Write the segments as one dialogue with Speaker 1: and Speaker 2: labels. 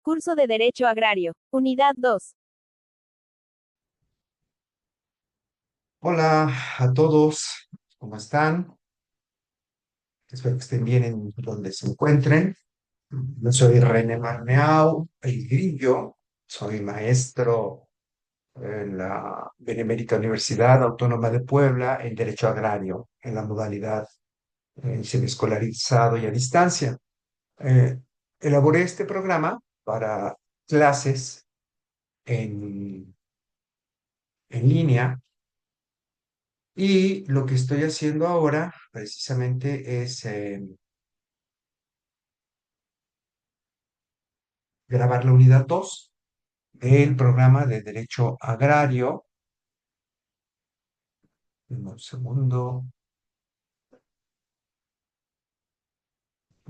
Speaker 1: Curso de Derecho Agrario, Unidad 2.
Speaker 2: Hola a todos, ¿cómo están? Espero que estén bien en donde se encuentren. Yo soy René Marneau, el Grillo, soy maestro en la Benemérita Universidad Autónoma de Puebla en Derecho Agrario, en la modalidad semiescolarizado y a distancia. Eh, Elaboré este programa para clases en, en línea. Y lo que estoy haciendo ahora precisamente es grabar la unidad 2 del programa de Derecho Agrario. Un segundo.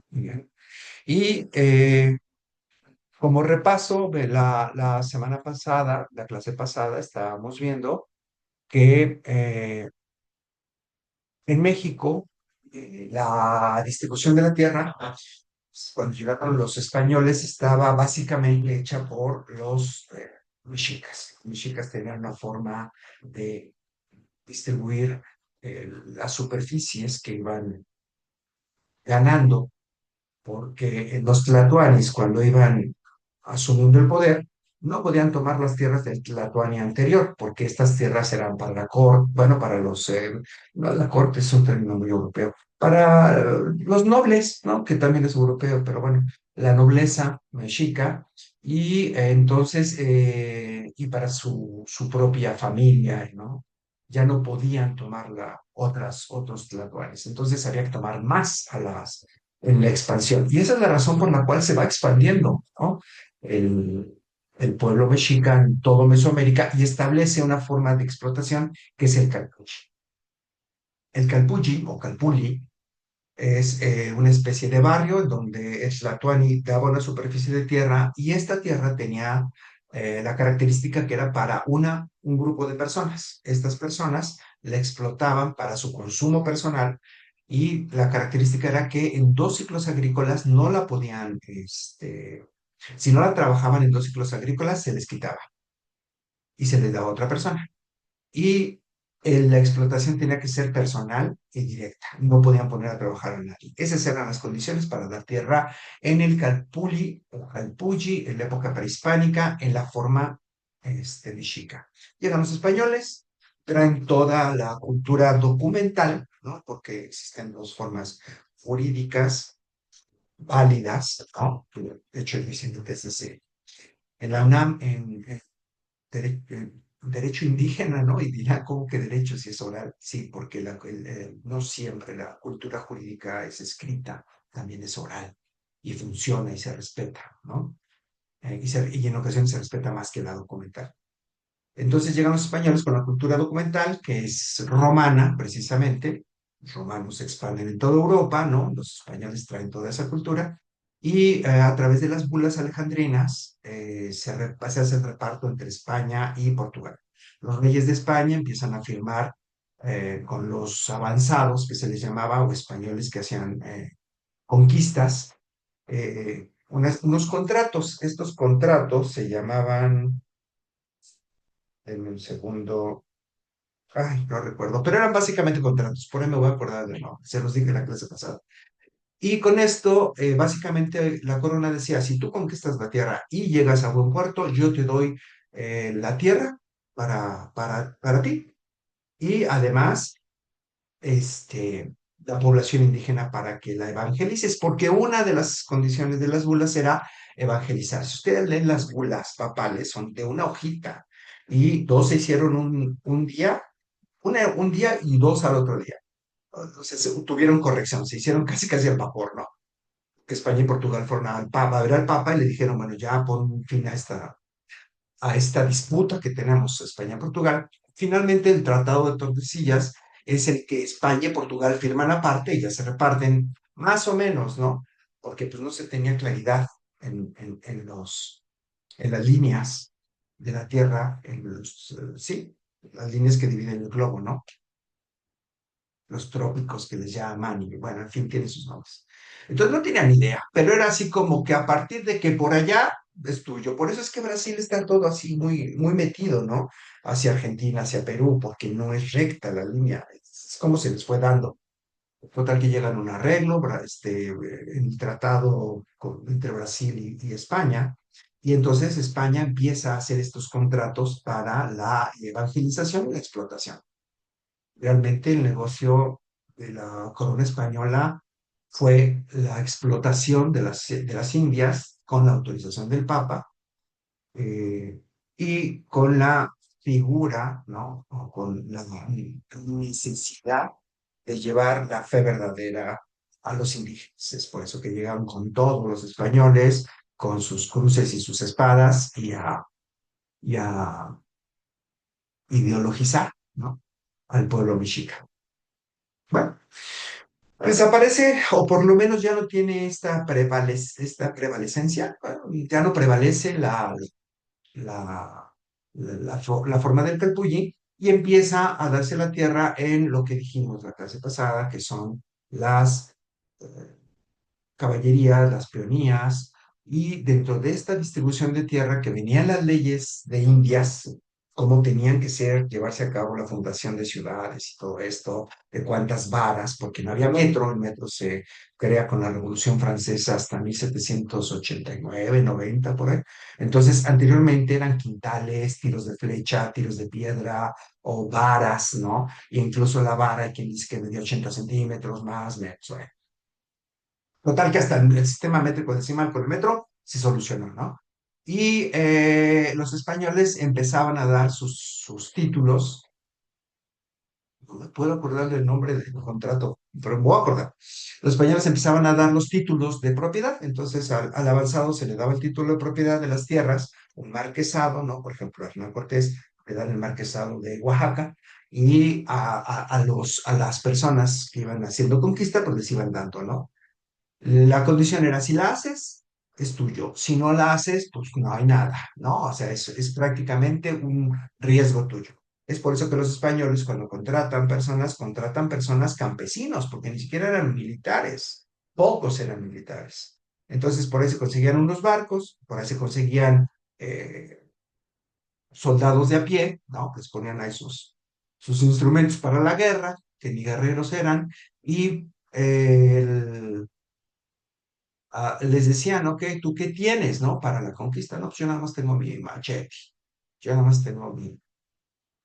Speaker 2: Bien. Y como repaso de la semana pasada, la clase pasada, estábamos viendo que en México la distribución de la tierra, cuando llegaron los españoles, estaba básicamente hecha por los mexicas. Los mexicas tenían una forma de distribuir las superficies que iban ganando, porque los tlatoanis, cuando iban asumiendo el poder, no podían tomar las tierras del tlatoani anterior, porque estas tierras eran para la corte, bueno, para los, no, la corte es un término muy europeo, para los nobles, ¿no? Que también es europeo, pero bueno, la nobleza mexica, y entonces, y para su propia familia, ¿no? Ya no podían tomarla otros tlatoanis, entonces había que tomar más a en la expansión. Y esa es la razón por la cual se va expandiendo, ¿no? El, el pueblo mexica en todo Mesoamérica y establece una forma de explotación que es el calpuchi. El calpuchi o calpulli es una especie de barrio donde el tlatoani daba una superficie de tierra y esta tierra tenía la característica que era para un grupo de personas. Estas personas la explotaban para su consumo personal y la característica era que en dos ciclos agrícolas no la podían, si no la trabajaban en dos ciclos agrícolas, se les quitaba y se les daba a otra persona. Y la explotación tenía que ser personal y directa. No podían poner a trabajar a nadie. Esas eran las condiciones para dar tierra en el Calpulli o Calpulli, en la época prehispánica, en la forma mexica. Llegan los españoles, traen toda la cultura documental, ¿no? Porque existen dos formas jurídicas válidas, ¿no? De hecho, yo hice mi tesis en la UNAM, derecho indígena, ¿no? Y dirá, ¿cómo que derecho si es oral? Sí, porque no siempre la cultura jurídica es escrita, también es oral y funciona y se respeta, ¿no? Y en ocasiones se respeta más que la documental. Entonces llegan los españoles con la cultura documental, que es romana, precisamente. Los romanos se expanden en toda Europa, ¿no? Los españoles traen toda esa cultura. Y a través de las bulas alejandrinas se hace el reparto entre España y Portugal. Los reyes de España empiezan a firmar con los avanzados, que se les llamaba, o españoles que hacían conquistas, unos contratos. Estos contratos se llamaban, en un segundo. Ay, no recuerdo, pero eran básicamente contratos, por ahí me voy a acordar del nombre, se los dije en la clase pasada. Y con esto, básicamente, la corona decía, si tú conquistas la tierra y llegas a buen puerto, yo te doy la tierra para ti. Y además, la población indígena para que la evangelices, porque una de las condiciones de las bulas era evangelizar. Si ustedes leen las bulas papales, son de una hojita, y dos se hicieron un día, un día y dos al otro día. Entonces tuvieron corrección, se hicieron casi casi al vapor, ¿no? Que España y Portugal fueron al Papa, a ver al Papa y le dijeron, bueno, ya pon fin a esta disputa que tenemos España-Portugal. Finalmente, el Tratado de Tordesillas es el que España y Portugal firman aparte y ya se reparten más o menos, ¿no? Porque pues no se tenía claridad en las líneas de la Tierra, sí, las líneas que dividen el globo, ¿no? los trópicos que les llaman, y bueno, en fin, tiene sus nombres. Entonces no tenían idea, pero era así como que a partir de que por allá es tuyo. Por eso es que Brasil está todo así muy, muy metido, ¿no? Hacia Argentina, hacia Perú, porque no es recta la línea, es como se les fue dando. Total que llegan a un arreglo, en el tratado entre Brasil y España, y entonces España empieza a hacer estos contratos para la evangelización y la explotación. Realmente el negocio de la corona española fue la explotación de las Indias con la autorización del Papa, eh, y con la figura, ¿no? O con la necesidad de llevar la fe verdadera a los indígenas. Es por eso que llegaron con todos los españoles, con sus cruces y sus espadas, y a ideologizar, ¿no? Al pueblo mexica. Bueno, desaparece, o por lo menos ya no tiene esta prevalecencia, bueno, ya no prevalece la, la forma del Calpulli, y empieza a darse la tierra en lo que dijimos la clase pasada, que son las eh, caballerías, las peonías, y dentro de esta distribución de tierra que venían las leyes de Indias, cómo tenían que ser, llevarse a cabo la fundación de ciudades y todo esto, de cuántas varas, porque no había metro, el metro se crea con la Revolución Francesa hasta 1789, 90, por ahí. Entonces, anteriormente eran quintales, tiros de flecha, tiros de piedra o varas, ¿no? E incluso la vara, hay quien dice que medía 80 centímetros más, metros, bueno. Total que hasta el sistema métrico decimal con el metro se solucionó, ¿no? Y los españoles empezaban a dar sus títulos. No me puedo acordar del nombre del contrato, pero me voy a acordar. Los españoles empezaban a dar los títulos de propiedad, entonces al avanzado se le daba el título de propiedad de las tierras, un marquesado, ¿no? Por ejemplo, a Hernán Cortés le dan el marquesado de Oaxaca, y a las personas que iban haciendo conquista, pues les iban dando, ¿no? La condición era, si la haces, es tuyo. Si no la haces, pues no hay nada, ¿no? O sea, es prácticamente un riesgo tuyo. Es por eso que los españoles, cuando contratan personas campesinos, porque ni siquiera eran militares, pocos eran militares. Entonces, por ahí se conseguían unos barcos, por ahí se conseguían eh, soldados de a pie, ¿no? Que les ponían ahí sus instrumentos para la guerra, que ni guerreros eran, y les decían, ok, ¿tú qué tienes, no? Para la conquista, no, pues yo nada más tengo mi machete, yo nada más tengo mi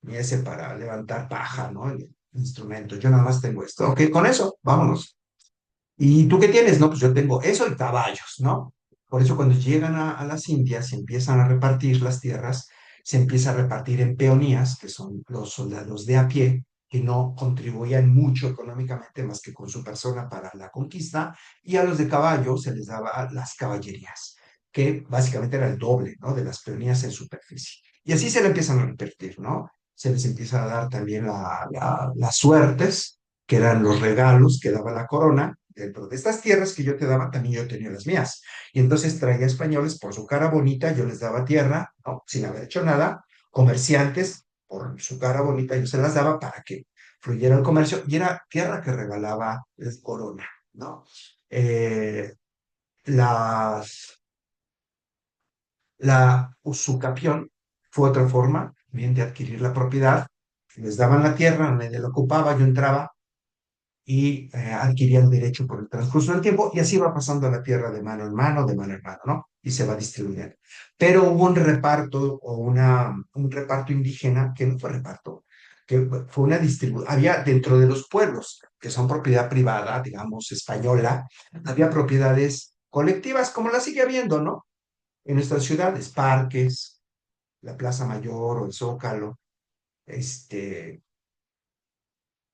Speaker 2: ese para levantar paja, ¿no? El instrumento, yo nada más tengo esto, ok, con eso, vámonos. ¿Y tú qué tienes? No, pues yo tengo eso y caballos, ¿no? Por eso cuando llegan a las Indias y empiezan a repartir las tierras, se empieza a repartir en peonías, que son los soldados de a pie, que no contribuían mucho económicamente más que con su persona para la conquista, y a los de caballo se les daba las caballerías, que básicamente era el doble, ¿no? De las peonías en superficie. Y así se le empiezan a repartir, ¿no? Se les empieza a dar también las suertes, que eran los regalos que daba la corona. Dentro de estas tierras que yo te daba, también yo tenía las mías. Y entonces traía españoles por su cara bonita, yo les daba tierra, ¿no? Sin haber hecho nada. Comerciantes, por su cara bonita, yo se las daba para que fluyera el comercio. Y era tierra que regalaba el corona, ¿no? Eh, las, la usucapión fue otra forma, bien, de adquirir la propiedad. Les daban la tierra, nadie la ocupaba, yo entraba y adquiría el derecho por el transcurso del tiempo, y así va pasando la tierra de mano en mano, de mano en mano, ¿no? Y se va distribuyendo. Pero hubo un reparto o un reparto indígena que no fue reparto, que fue una distribución. Había dentro de los pueblos, que son propiedad privada, digamos, española, había propiedades colectivas, como las sigue habiendo, ¿no? En nuestras ciudades, parques, la Plaza Mayor o el Zócalo, este,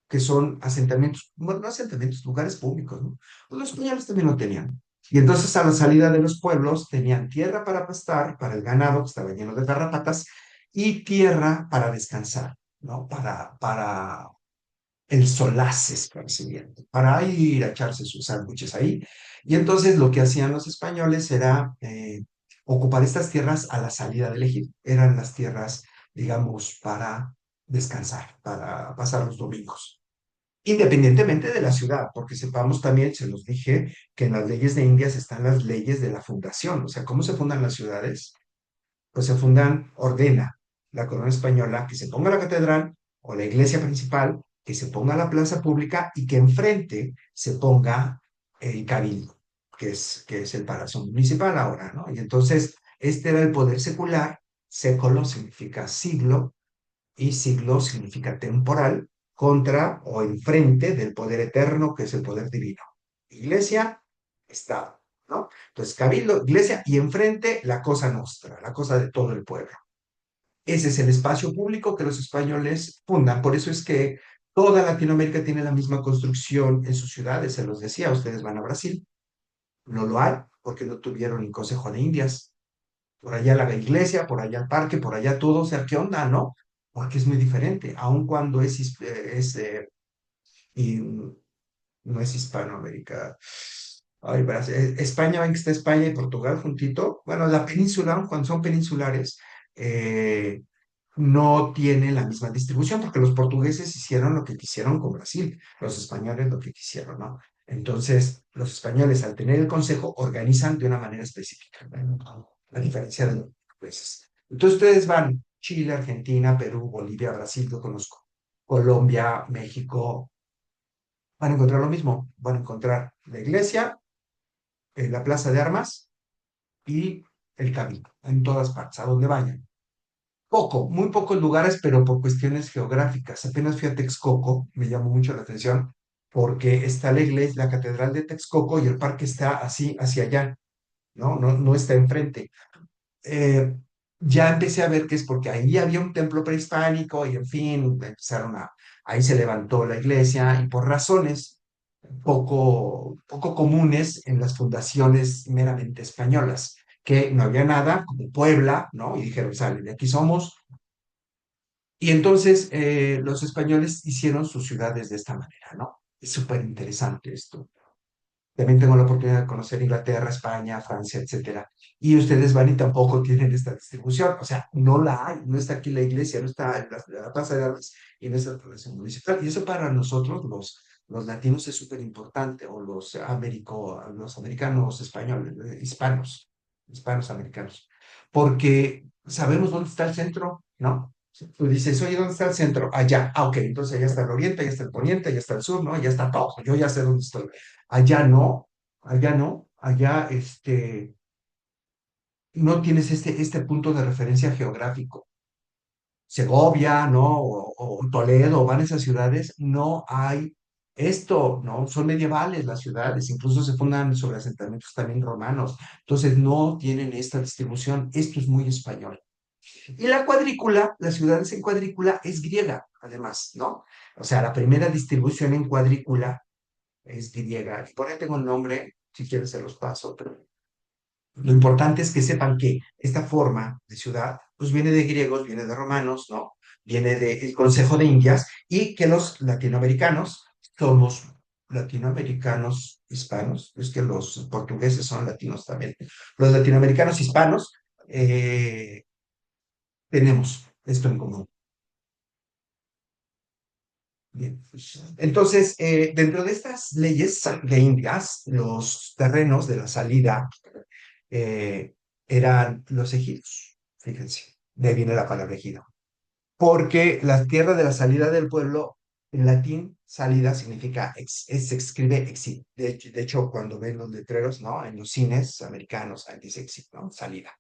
Speaker 2: que son asentamientos, bueno, no asentamientos, lugares públicos, ¿no? Pues los españoles también lo tenían. Y entonces a la salida de los pueblos tenían tierra para pastar, para el ganado que estaba lleno de garrapatas, y tierra para descansar, ¿no? Para el solaz esparcimiento, para ir a echarse sus sándwiches ahí. Y entonces lo que hacían los españoles era ocupar estas tierras a la salida del ejido. Eran las tierras, digamos, para descansar, para pasar los domingos. independientemente de la ciudad, porque sepamos también, se los dije, que en las leyes de Indias están las leyes de la fundación, o sea, ¿cómo se fundan las ciudades? Pues se fundan, ordena la corona española que se ponga la catedral o la iglesia principal, que se ponga la plaza pública y que enfrente se ponga el cabildo, que es el palacio municipal ahora, ¿no? Y entonces, este era el poder secular, século significa siglo, y siglo significa temporal, contra o enfrente del poder eterno, que es el poder divino. Iglesia, Estado, ¿no? Entonces, cabildo, iglesia, y enfrente la cosa nostra, la cosa de todo el pueblo. Ese es el espacio público que los españoles fundan. Por eso es que toda Latinoamérica tiene la misma construcción en sus ciudades. Se los decía, ustedes van a Brasil, no lo hay, porque no tuvieron ni Consejo de Indias, por allá la iglesia, por allá el parque, por allá todo, o sea, ¿qué onda, no? Porque es muy diferente, aun cuando y no es Hispanoamérica. Ay, España, ven que está España y Portugal juntito. Bueno, la península, aun cuando son peninsulares, eh, no tienen la misma distribución, porque los portugueses hicieron lo que quisieron con Brasil, los españoles lo que quisieron, ¿no? Entonces, los españoles, al tener el consejo, organizan de una manera específica, ¿no? A diferencia de los portugueses. Entonces, ustedes van Chile, Argentina, Perú, Bolivia, Brasil, yo conozco, Colombia, México, van a encontrar lo mismo, van a encontrar la iglesia, la plaza de armas y el cabildo, en todas partes, a donde vayan. Muy pocos lugares, pero por cuestiones geográficas. Apenas fui a Texcoco, me llamó mucho la atención, porque está la iglesia, la catedral de Texcoco y el parque está así, hacia allá, ¿no? No, no está enfrente. Eh, ya empecé a ver que es porque ahí había un templo prehispánico y en fin, ahí se levantó la iglesia y por razones poco comunes en las fundaciones meramente españolas, que no había nada, como Puebla, ¿no? Y dijeron, sale, de aquí somos, y entonces los españoles hicieron sus ciudades de esta manera, ¿no? Es súper interesante esto. También tengo la oportunidad de conocer Inglaterra, España, Francia, etcétera. Y ustedes van y tampoco tienen esta distribución. O sea, no la hay. No está aquí la iglesia, no está en la Plaza de Armas y no está la población municipal. Y eso para nosotros, los latinos, es súper importante, o los americanos españoles, hispanos americanos. Porque sabemos dónde está el centro, ¿no? Tú dices, oye, ¿dónde está el centro? Allá. Ah, ok, entonces allá está el oriente, allá está el poniente, allá está el sur, ¿no? Allá está todo. Yo ya sé dónde estoy. Allá no, allá no, allá no tienes este punto de referencia geográfico. Segovia, ¿no? O Toledo, van a esas ciudades, no hay esto, ¿no? Son medievales las ciudades, incluso se fundan sobre asentamientos también romanos. Entonces no tienen esta distribución. Esto es muy español. Y la cuadrícula, las ciudades en cuadrícula, es griega, además, ¿no? O sea, la primera distribución en cuadrícula es griega. Y por ahí tengo el nombre, si quieres se los paso, pero lo importante es que sepan que esta forma de ciudad, pues viene de griegos, viene de romanos, ¿no? Viene del Consejo de Indias, y que los latinoamericanos somos latinoamericanos hispanos, es que los portugueses son latinos también. Los latinoamericanos hispanos tenemos esto en común. Bien. Entonces, dentro de estas leyes de Indias, los terrenos de la salida eh, eran los ejidos. Fíjense, de ahí viene la palabra ejido. Porque la tierra de la salida del pueblo, en latín, salida significa, se escribe exit. De hecho, cuando ven los letreros, ¿no? En los cines americanos, ahí dice exit, ¿no? Salida.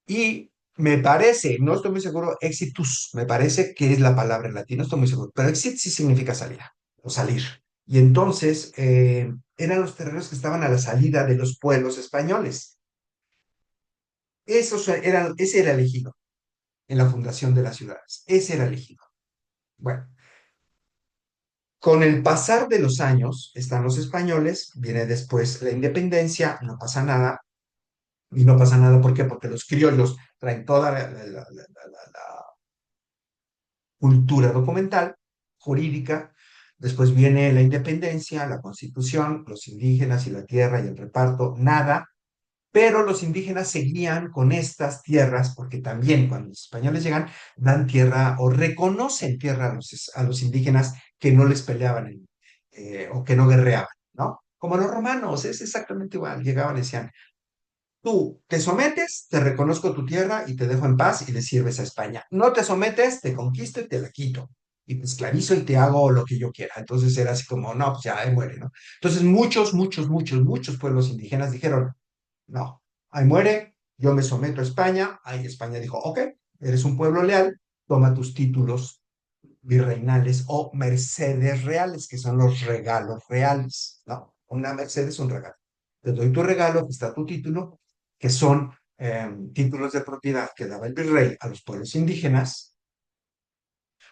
Speaker 2: Y me parece, no estoy muy seguro, exitus, me parece que es la palabra en latín, no estoy muy seguro, pero exit sí significa salida o salir. Y entonces eran los terrenos que estaban a la salida de los pueblos españoles. Ese era elegido en la fundación de las ciudades. Ese era elegido. Bueno, con el pasar de los años están los españoles, viene después la independencia, no pasa nada. Y no pasa nada, ¿por qué? Porque los criollos traen toda la cultura documental, jurídica. Después viene la independencia, la constitución, los indígenas y la tierra y el reparto, nada. Pero los indígenas seguían con estas tierras, porque también cuando los españoles llegan, dan tierra o reconocen tierra a los indígenas que no les peleaban o que no guerreaban, ¿no? Como los romanos, es exactamente igual. Llegaban y decían, tú te sometes, te reconozco tu tierra y te dejo en paz y le sirves a España. No te sometes, te conquisto y te la quito. Y te esclavizo y te hago lo que yo quiera. Entonces era así como, no, pues ya, ahí muere, ¿no? Entonces muchos pueblos indígenas dijeron, no, ahí muere, yo me someto a España. Ahí España dijo, ok, eres un pueblo leal, toma tus títulos virreinales o mercedes reales, que son los regalos reales, ¿no? Una merced es un regalo. Te doy tu regalo, aquí está tu título, que son títulos de propiedad que daba el virrey a los pueblos indígenas,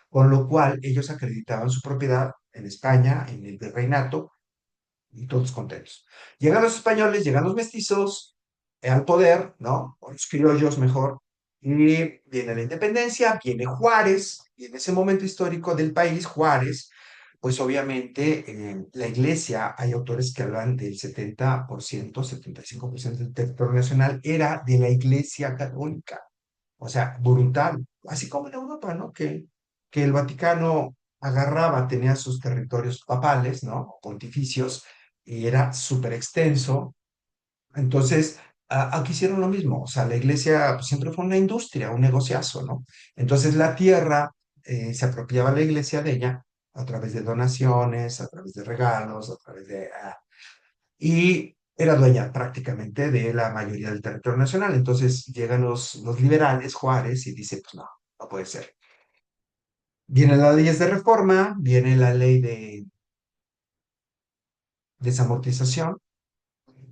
Speaker 2: con lo cual ellos acreditaban su propiedad en España, en el virreinato, y todos contentos. Llegan los españoles, llegan los mestizos al poder, ¿no? O los criollos mejor, y viene la independencia, viene Juárez, y en ese momento histórico del país, Juárez, pues obviamente la iglesia, hay autores que hablan del 70%, 75% del territorio nacional, era de la iglesia católica, o sea, brutal, así como en Europa, ¿no? Que el Vaticano agarraba, tenía sus territorios papales, ¿no? Pontificios, y era súper extenso. Entonces, aquí hicieron lo mismo, o sea, la iglesia pues, siempre fue una industria, un negociazo, ¿no? Entonces la tierra se apropiaba la iglesia de ella a través de donaciones, a través de regalos, a través de... y era dueña prácticamente de la mayoría del territorio nacional. Entonces llegan los liberales, Juárez, y dice, pues no, no puede ser. Vienen las leyes de reforma, viene la ley de desamortización,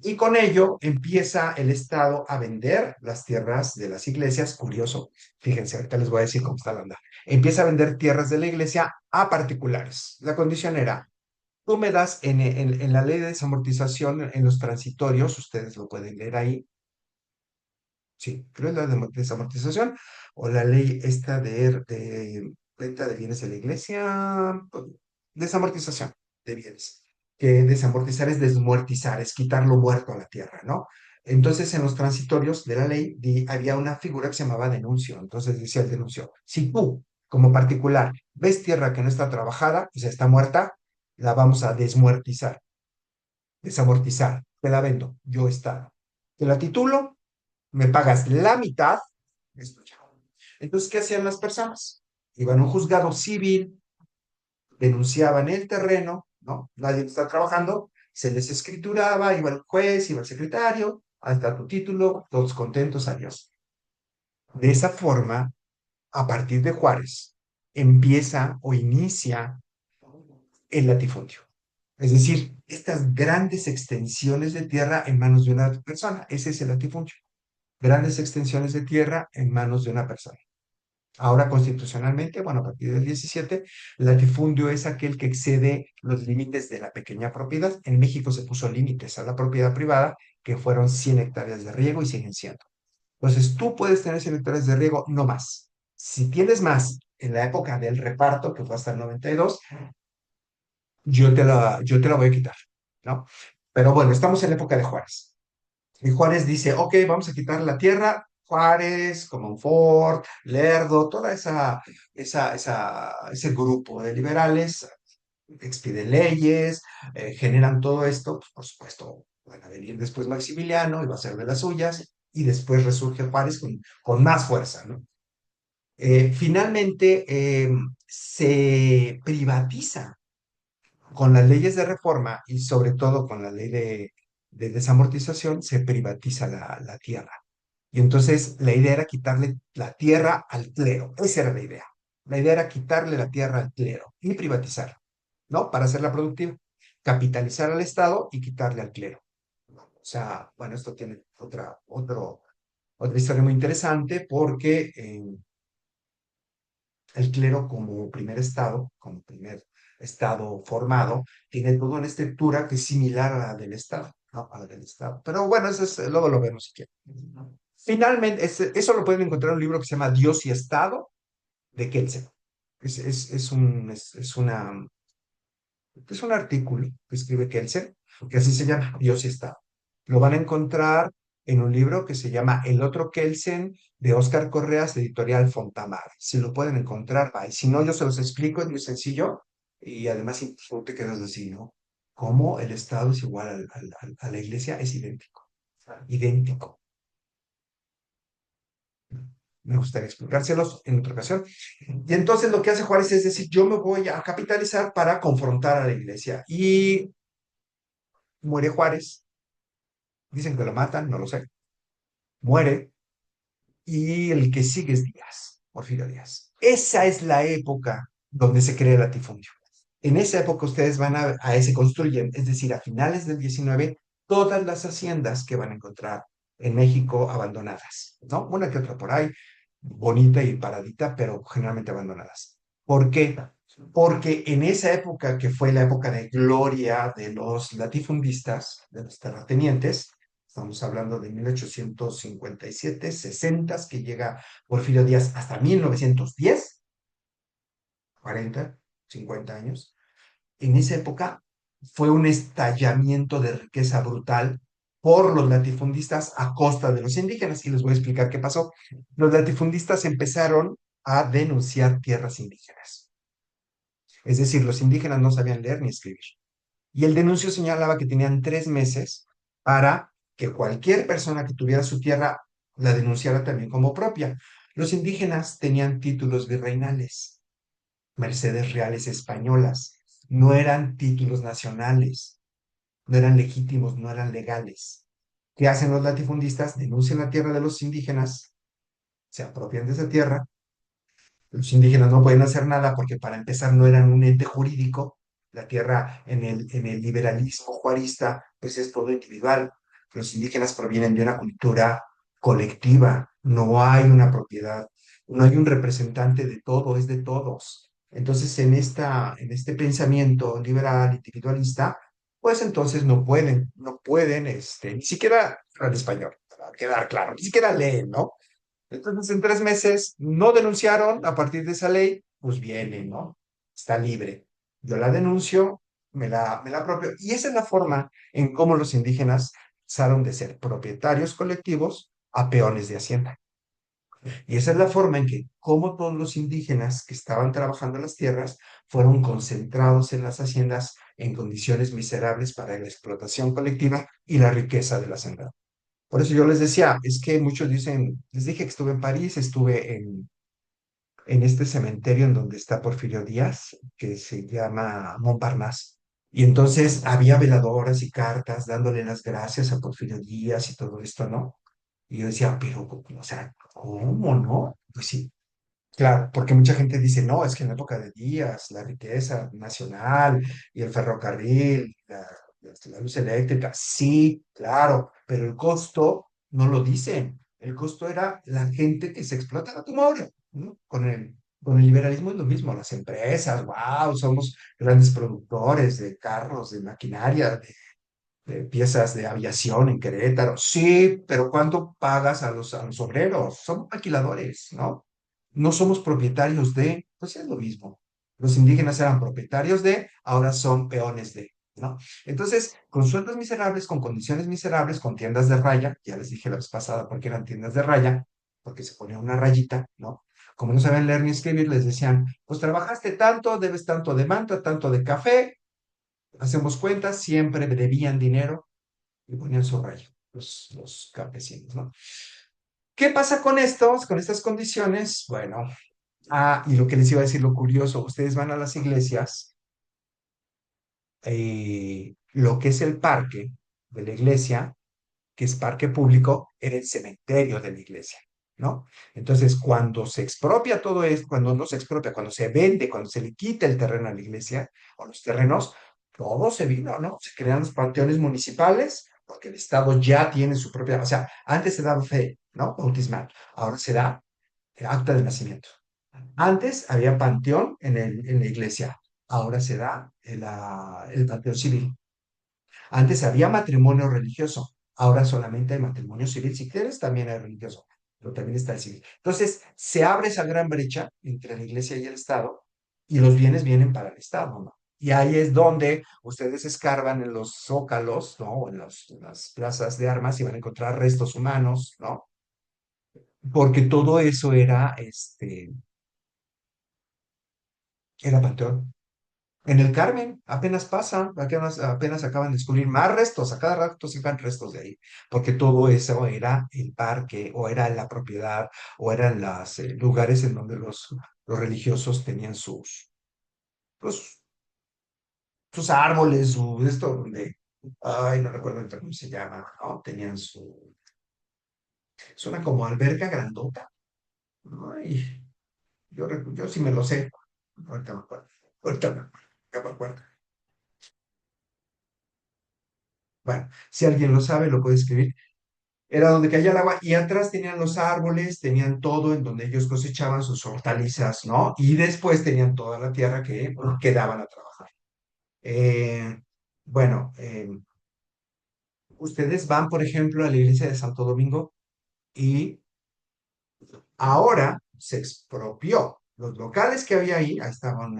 Speaker 2: y con ello empieza el Estado a vender las tierras de las iglesias. Curioso, fíjense, ahorita les voy a decir cómo está la onda. Empieza a vender tierras de la iglesia a particulares. La condición era, tú me das en la ley de desamortización, en los transitorios, ustedes lo pueden leer ahí, sí, creo que es la de desamortización, o la ley esta de venta de bienes de la iglesia, desamortización de bienes, que desamortizar es desmuertizar, es quitar lo muerto a la tierra, ¿no? Entonces, en los transitorios de la ley había una figura que se llamaba denuncio. Entonces decía el denuncio, si tú, como particular, ves tierra que no está trabajada, o sea, está muerta, la vamos a desmuertizar, desamortizar, te la vendo, yo está. Te la titulo, me pagas la mitad, es tuya. Entonces, ¿qué hacían las personas? Iban a un juzgado civil, denunciaban el terreno, ¿no? Nadie está trabajando, se les escrituraba, iba el juez, iba el secretario, hasta tu título, todos contentos, adiós. De esa forma, a partir de Juárez, empieza o inicia el latifundio. Es decir, estas grandes extensiones de tierra en manos de una persona. Ese es el latifundio. Grandes extensiones de tierra en manos de una persona. Ahora constitucionalmente, bueno, a partir del 17, el latifundio es aquel que excede los límites de la pequeña propiedad. En México se puso límites a la propiedad privada, que fueron 100 hectáreas de riego y siguen siendo. Entonces, tú puedes tener 100 hectáreas de riego, no más. Si tienes más en la época del reparto, que fue hasta el 92, yo te la voy a quitar, ¿no? Pero bueno, estamos en la época de Juárez. Y Juárez dice, ok, vamos a quitar la tierra. Juárez, Comonfort, Lerdo, toda ese grupo de liberales expiden leyes, generan todo esto, pues, por supuesto, van a venir después Maximiliano y va a ser de las suyas, y después resurge Juárez con más fuerza, ¿no? Finalmente, se privatiza con las leyes de reforma y sobre todo con la ley de desamortización, se privatiza la tierra. Y entonces la idea era quitarle la tierra al clero. Esa era la idea. La idea era quitarle la tierra al clero y privatizar, ¿no? Para hacerla productiva. Capitalizar al Estado y quitarle al clero. O sea, bueno, esto tiene otra historia muy interesante porque el clero como primer estado formado, tiene toda una estructura que es similar a la del Estado, ¿no? A la del Estado. Pero bueno, luego lo vemos si quieren. Finalmente, eso lo pueden encontrar en un libro que se llama Dios y Estado de Kelsen. Es un artículo que escribe Kelsen, que así se llama Dios y Estado. Lo van a encontrar en un libro que se llama El otro Kelsen de Óscar Correas, de editorial Fontamara. Si lo pueden encontrar, va. Y si no, yo se los explico, es muy sencillo. Y además tú te quedas así, ¿no? ¿Cómo el Estado es igual a la iglesia? Es idéntico, idéntico. Me gustaría explicárselos en otra ocasión. Y entonces lo que hace Juárez es decir, yo me voy a capitalizar para confrontar a la iglesia. Y muere Juárez, dicen que lo matan, no lo sé. Muere y el que sigue es Díaz, Porfirio Díaz. Esa es la época donde se crea el latifundio. En esa época ustedes van se construyen, es decir, a finales del 19, todas las haciendas que van a encontrar en México abandonadas, ¿no? Una que otra por ahí, bonita y paradita, pero generalmente abandonadas. ¿Por qué? Porque en esa época, que fue la época de gloria de los latifundistas, de los terratenientes, estamos hablando de 1857, 60, que llega Porfirio Díaz hasta 1910, 40, 50 años. En esa época fue un estallamiento de riqueza brutal por los latifundistas a costa de los indígenas. Y les voy a explicar qué pasó. Los latifundistas empezaron a denunciar tierras indígenas. Es decir, los indígenas no sabían leer ni escribir. Y el denuncio señalaba que tenían 3 meses para que cualquier persona que tuviera su tierra la denunciara también como propia. Los indígenas tenían títulos virreinales, mercedes reales españolas, no eran títulos nacionales, no eran legítimos, no eran legales. ¿Qué hacen los latifundistas? Denuncian la tierra de los indígenas, se apropian de esa tierra. Los indígenas no pueden hacer nada porque para empezar no eran un ente jurídico. La tierra en el liberalismo juarista pues es todo individual. Los indígenas provienen de una cultura colectiva, no hay una propiedad, no hay un representante de todo, es de todos. Entonces en este pensamiento liberal, individualista, pues entonces no pueden, ni siquiera hablar español, para quedar claro, ni siquiera leen, ¿no? Entonces, en 3 meses no denunciaron, a partir de esa ley, pues viene, ¿no? Está libre. Yo la denuncio, me la apropio. Y esa es la forma en cómo los indígenas pasaron de ser propietarios colectivos a peones de hacienda. Y esa es la forma en que, como todos los indígenas que estaban trabajando las tierras, fueron concentrados en las haciendas en condiciones miserables para la explotación colectiva y la riqueza de la hacienda. Por eso yo les decía, es que muchos dicen, les dije que estuve en París, estuve en este cementerio en donde está Porfirio Díaz, que se llama Montparnasse. Y entonces había veladoras y cartas dándole las gracias a Porfirio Díaz y todo esto, ¿no? Y yo decía, pero, o sea, ¿cómo no? Pues sí, claro, porque mucha gente dice, no, es que en la época de Díaz, la riqueza nacional y el ferrocarril, la luz eléctrica, sí, claro, pero el costo no lo dicen. El costo era la gente que se explota como ahora, ¿no? Con el liberalismo es lo mismo, las empresas, wow, somos grandes productores de carros, de maquinaria, de piezas de aviación en Querétaro. Sí, pero ¿cuánto pagas a los obreros? Somos maquiladores, ¿no? No somos propietarios de, pues es lo mismo. Los indígenas eran propietarios de, ahora son peones de, ¿no? Entonces, con sueldos miserables, con condiciones miserables, con tiendas de raya, ya les dije la vez pasada por qué eran tiendas de raya, porque se ponía una rayita, ¿no? Como no sabían leer ni escribir, les decían, pues trabajaste tanto, debes tanto de manta, tanto de café, hacemos cuentas, siempre debían dinero y ponían su rayo, los campesinos, ¿no? ¿Qué pasa con estos, con estas condiciones? Bueno, y lo que les iba a decir, lo curioso, ustedes van a las iglesias, lo que es el parque de la iglesia, que es parque público, era el cementerio de la iglesia, ¿no? Entonces, cuando se expropia todo esto, cuando no se expropia, cuando se vende, cuando se le quita el terreno a la iglesia o los terrenos, todo se vino, ¿no? Se crean los panteones municipales, porque el Estado ya tiene su propia, o sea, antes se daba fe, ¿no? Bautismal, ahora se da acta de nacimiento. Antes había panteón en la iglesia, ahora se da el panteón civil. Antes había matrimonio religioso, ahora solamente hay matrimonio civil. Si quieres, también hay religioso, pero también está el civil. Entonces, se abre esa gran brecha entre la iglesia y el Estado y los bienes vienen para el Estado, ¿no? Y ahí es donde ustedes escarban en los zócalos, ¿no? O en las plazas de armas y van a encontrar restos humanos, ¿no? Porque todo eso era panteón. En el Carmen apenas pasa, apenas acaban de descubrir más restos, a cada rato sacan restos de ahí, porque todo eso era el parque, o era la propiedad, o eran los lugares en donde los religiosos tenían pues, sus árboles, esto, donde, ay, no recuerdo ahorita cómo se llama, ¿no? Tenían es una como alberca grandota, ¿no? Y yo sí me lo sé, ahorita me acuerdo, ahorita me acuerdo. Bueno, si alguien lo sabe, lo puede escribir. Era donde caía el agua y atrás tenían los árboles, tenían todo en donde ellos cosechaban sus hortalizas, ¿no? Y después tenían toda la tierra que bueno, quedaban a trabajar. Eh, bueno, ustedes van, por ejemplo, a la iglesia de Santo Domingo y ahora se expropió los locales que había ahí estaban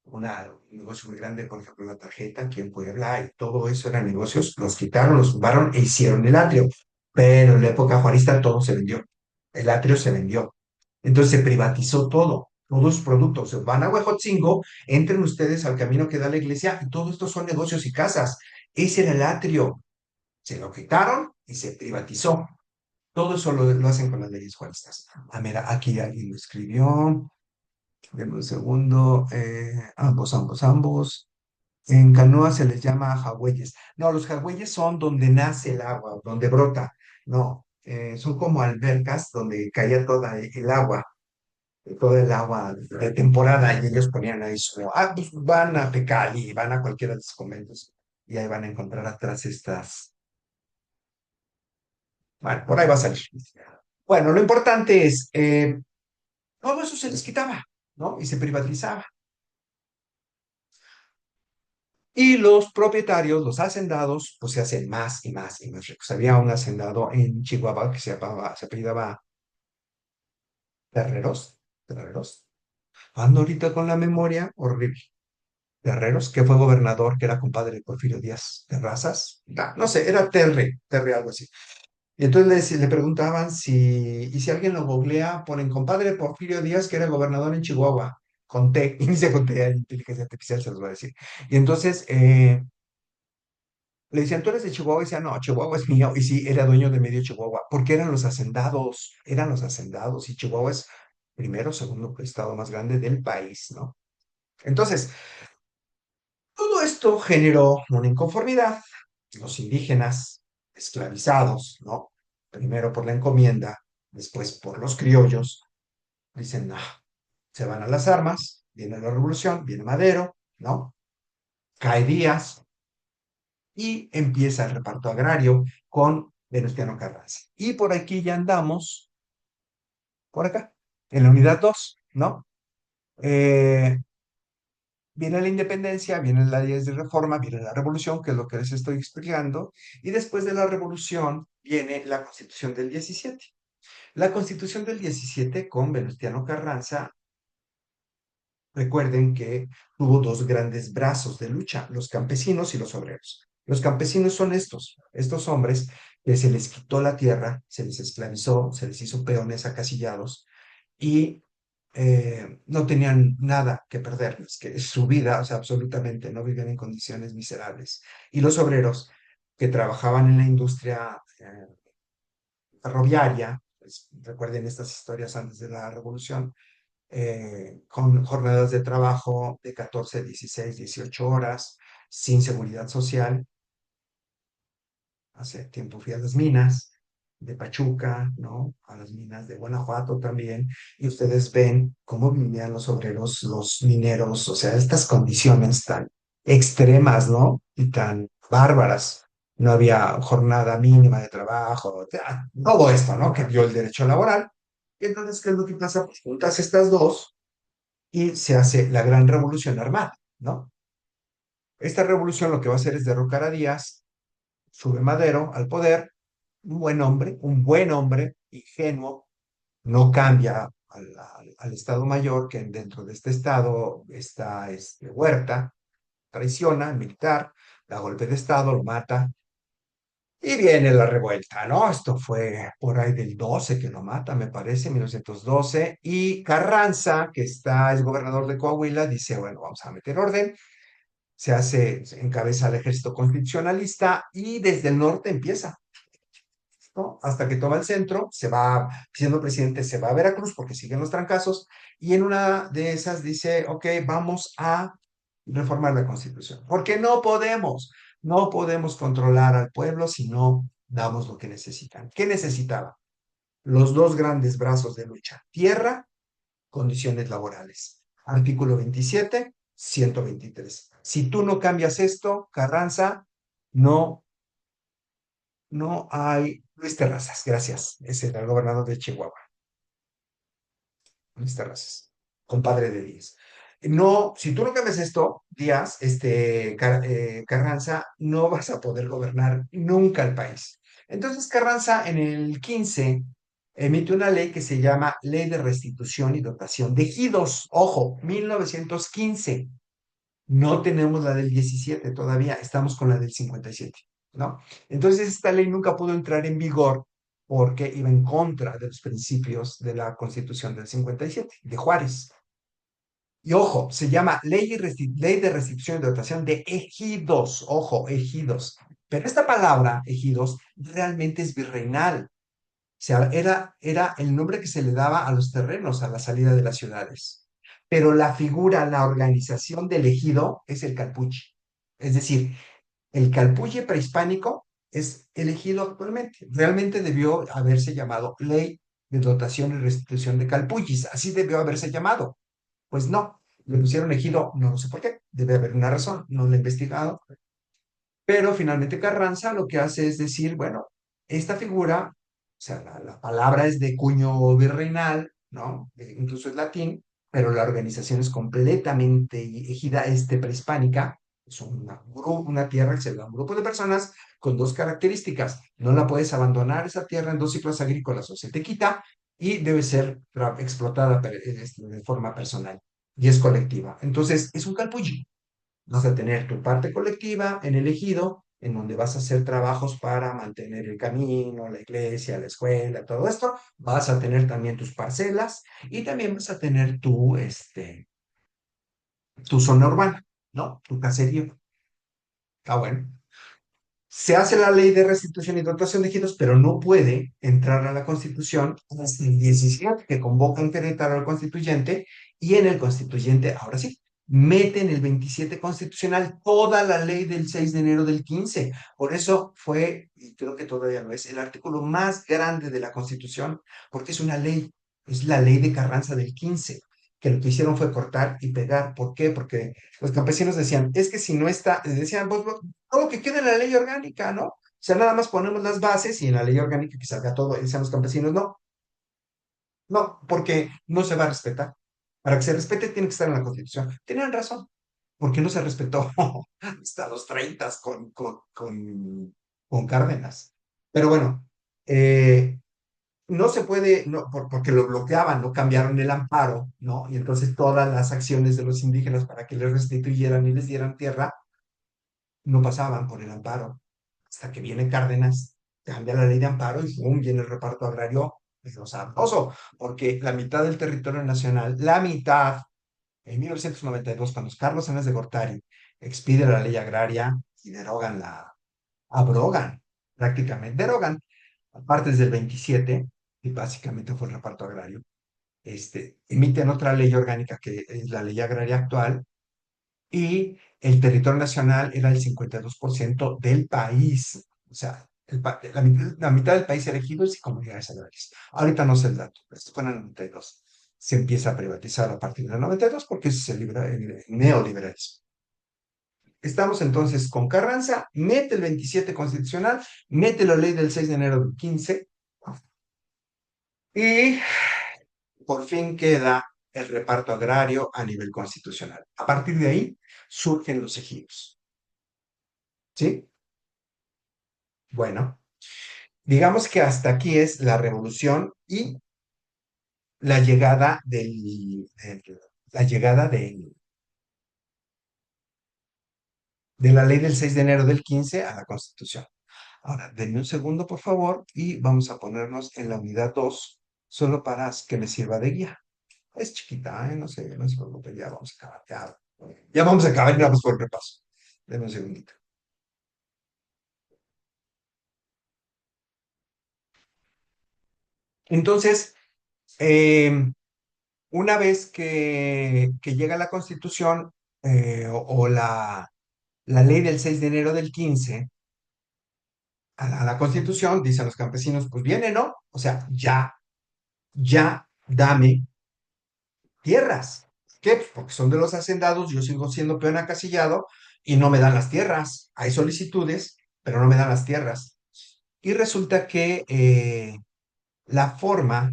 Speaker 2: un negocio muy grande, por ejemplo, la tarjeta aquí en Puebla y todo eso eran negocios, los quitaron, los tumbaron e hicieron el atrio. Pero en la época juarista todo se vendió. El atrio se vendió. Entonces se privatizó todo, todos los productos. Van a Huejotzingo, entren ustedes al camino que da a la iglesia y todo esto son negocios y casas. Ese era el atrio. Se lo quitaron y se privatizó. Todo eso lo hacen con las leyes juaristas. Ah, mira, aquí alguien lo escribió. Deme un segundo. Ambos. En canoa se les llama jagüeyes. No, los jagüeyes son donde nace el agua, donde brota. No, son como albercas donde caía toda el agua de temporada y ellos ponían ahí pues van a Tecali, van a cualquiera de los conventos y ahí van a encontrar atrás estas. Bueno, por ahí va a salir. Bueno, lo importante es, todo eso se les quitaba, ¿no? Y se privatizaba. Y los propietarios, los hacendados, pues se hacen más y más y más ricos. Había un hacendado en Chihuahua que se apellidaba Terreros. Ando ahorita con la memoria horrible. Terreros, que fue gobernador, que era compadre de Porfirio Díaz de Razas. No sé, era Terry, algo así. Y entonces le preguntaban y si alguien lo googlea, ponen compadre Porfirio Díaz, que era gobernador en Chihuahua, con T, inicia con T, inteligencia artificial se los va a decir. Y entonces le decían, ¿tú eres de Chihuahua? Y decía, no, Chihuahua es mío. Y sí, era dueño de medio Chihuahua, porque eran los hacendados, y Chihuahua es primero, segundo estado más grande del país, ¿no? Entonces, todo esto generó una inconformidad. Los indígenas esclavizados, ¿no? Primero por la encomienda, después por los criollos, dicen, no, se van a las armas, viene la revolución, viene Madero, ¿no? Cae Díaz y empieza el reparto agrario con Venustiano Carranza. Y por aquí ya andamos, por acá, en la unidad 2, ¿no? Eh, Viene la independencia, vienen las leyes de reforma, viene la revolución, que es lo que les estoy explicando, y después de la revolución viene la Constitución del 17. La Constitución del 17 con Venustiano Carranza, recuerden que tuvo dos grandes brazos de lucha, los campesinos y los obreros. Los campesinos son estos hombres que se les quitó la tierra, se les esclavizó, se les hizo peones acasillados y no tenían nada que perder, es que su vida, o sea, absolutamente no vivían en condiciones miserables. Y los obreros que trabajaban en la industria ferroviaria, pues, recuerden estas historias antes de la revolución, con jornadas de trabajo de 14, 16, 18 horas, sin seguridad social. Hace tiempo fui a las minas de Pachuca, ¿no? A las minas de Guanajuato también, y ustedes ven cómo vivían los obreros, los mineros, o sea, estas condiciones tan extremas, ¿no? Y tan bárbaras. No había jornada mínima de trabajo, o sea, todo esto, ¿no? Que dio el derecho laboral. Y entonces, ¿qué es lo que pasa? Pues juntas estas dos y se hace la gran revolución armada, ¿no? Esta revolución lo que va a hacer es derrocar a Díaz, sube Madero al poder, un buen hombre, ingenuo, no cambia al Estado Mayor, que dentro de este Estado está Huerta, traiciona al militar, da golpe de Estado, lo mata, Y viene la revuelta, ¿no? Esto fue por ahí del 12 que lo mata, me parece, 1912. Y Carranza, que es gobernador de Coahuila, dice, bueno, vamos a meter orden. Se encabeza el ejército constitucionalista y desde el norte empieza, ¿no? Hasta que toma el centro, se va, siendo presidente, se va a Veracruz porque siguen los trancazos. Y en una de esas dice, ok, vamos a reformar la Constitución. Porque no podemos controlar al pueblo si no damos lo que necesitan. ¿Qué necesitaba? Los dos grandes brazos de lucha: tierra, condiciones laborales. Artículo 27, 123. Si tú no cambias esto, Carranza, no, no hay. Luis Terrazas, gracias. Ese era el gobernador de Chihuahua. Luis Terrazas, compadre de Díaz. No, si tú no cambias esto, Díaz, Carranza, no vas a poder gobernar nunca el país. Entonces Carranza en el 15 emite una ley que se llama Ley de Restitución y Dotación de Ejidos. Ojo, 1915. No tenemos la del 17 todavía, estamos con la del 57, ¿no? Entonces esta ley nunca pudo entrar en vigor porque iba en contra de los principios de la Constitución del 57, de Juárez. Y ojo, se llama Ley de Restitución y Dotación de Ejidos, ojo, ejidos. Pero esta palabra, ejidos, realmente es virreinal. O sea, era el nombre que se le daba a los terrenos a la salida de las ciudades. Pero la figura, la organización del ejido es el calpuchi. Es decir, el calpuche prehispánico es elegido actualmente. Realmente debió haberse llamado Ley de Dotación y Restitución de Calpuchis. Así debió haberse llamado. Pues no, le pusieron ejido, no sé por qué. Debe haber una razón, no lo he investigado. Pero finalmente Carranza lo que hace es decir, bueno, esta figura, o sea, la palabra es de cuño virreinal, ¿no? Incluso es latín, pero la organización es completamente ejida, prehispánica. Es una tierra que se da a un grupo de personas con dos características. No la puedes abandonar esa tierra en dos ciclos agrícolas o se te quita y debe ser explotada de forma personal y es colectiva. Entonces, es un calpulli. Vas a tener tu parte colectiva en el ejido, en donde vas a hacer trabajos para mantener el camino, la iglesia, la escuela, todo esto. Vas a tener también tus parcelas y también vas a tener tu zona urbana, ¿no? Tu caserío. Está bueno. Se hace la ley de restitución y dotación de ejidos, pero no puede entrar a la Constitución hasta el 17, que convoca en Querétaro al constituyente, y en el constituyente, ahora sí, mete en el 27 constitucional toda la ley del 6 de enero del 15. Por eso fue, y creo que todavía lo es, el artículo más grande de la Constitución, porque es una ley, es la ley de Carranza del 15, que lo que hicieron fue cortar y pegar. ¿Por qué? Porque los campesinos decían, es que si no está, decían, todo que quede en la ley orgánica, ¿no? O sea, nada más ponemos las bases y en la ley orgánica que salga todo. Y decían los campesinos, no, no, porque no se va a respetar. Para que se respete tiene que estar en la Constitución. Tenían razón, porque no se respetó hasta los 30 con Cárdenas. Pero bueno, no se puede, no, porque lo bloqueaban, no cambiaron el amparo, ¿no? Y entonces todas las acciones de los indígenas para que les restituyeran y les dieran tierra no pasaban por el amparo. Hasta que viene Cárdenas, cambia la ley de amparo y ¡pum! Viene el reparto agrario, pero sabroso, porque la mitad del territorio nacional, la mitad, en 1992, cuando Carlos Sáenz de Gortari expide la ley agraria y abrogan, prácticamente, derogan partes del 27, y básicamente fue el reparto agrario. Emiten otra ley orgánica que es la ley agraria actual, y el territorio nacional era el 52% del país. O sea, la mitad del país era ejidos y comunidades agrarias. Ahorita no sé el dato, pero esto fue en el 92. Se empieza a privatizar a partir del 92 porque ese es el neoliberalismo. Estamos entonces con Carranza, mete el 27 constitucional, mete la ley del 6 de enero del 15 y por fin queda el reparto agrario a nivel constitucional. A partir de ahí surgen los ejidos. ¿Sí? Bueno, digamos que hasta aquí es la revolución y la llegada la llegada de la ley del 6 de enero del 15 a la Constitución. Ahora, denme un segundo, por favor, y vamos a ponernos en la unidad 2 solo para que me sirva de guía. Es chiquita, ¿eh? No se preocupen, ya vamos a acabar, ya vamos a acabar y vamos por el repaso. Denme un segundito. Entonces, eh, una vez que llega la Constitución o la ley del 6 de enero del 15 a la Constitución, dicen los campesinos, pues viene, ¿no? O sea, ya dame tierras. ¿Qué? Pues porque son de los hacendados, yo sigo siendo peón acasillado y no me dan las tierras. Hay solicitudes, pero no me dan las tierras. Y resulta que la forma,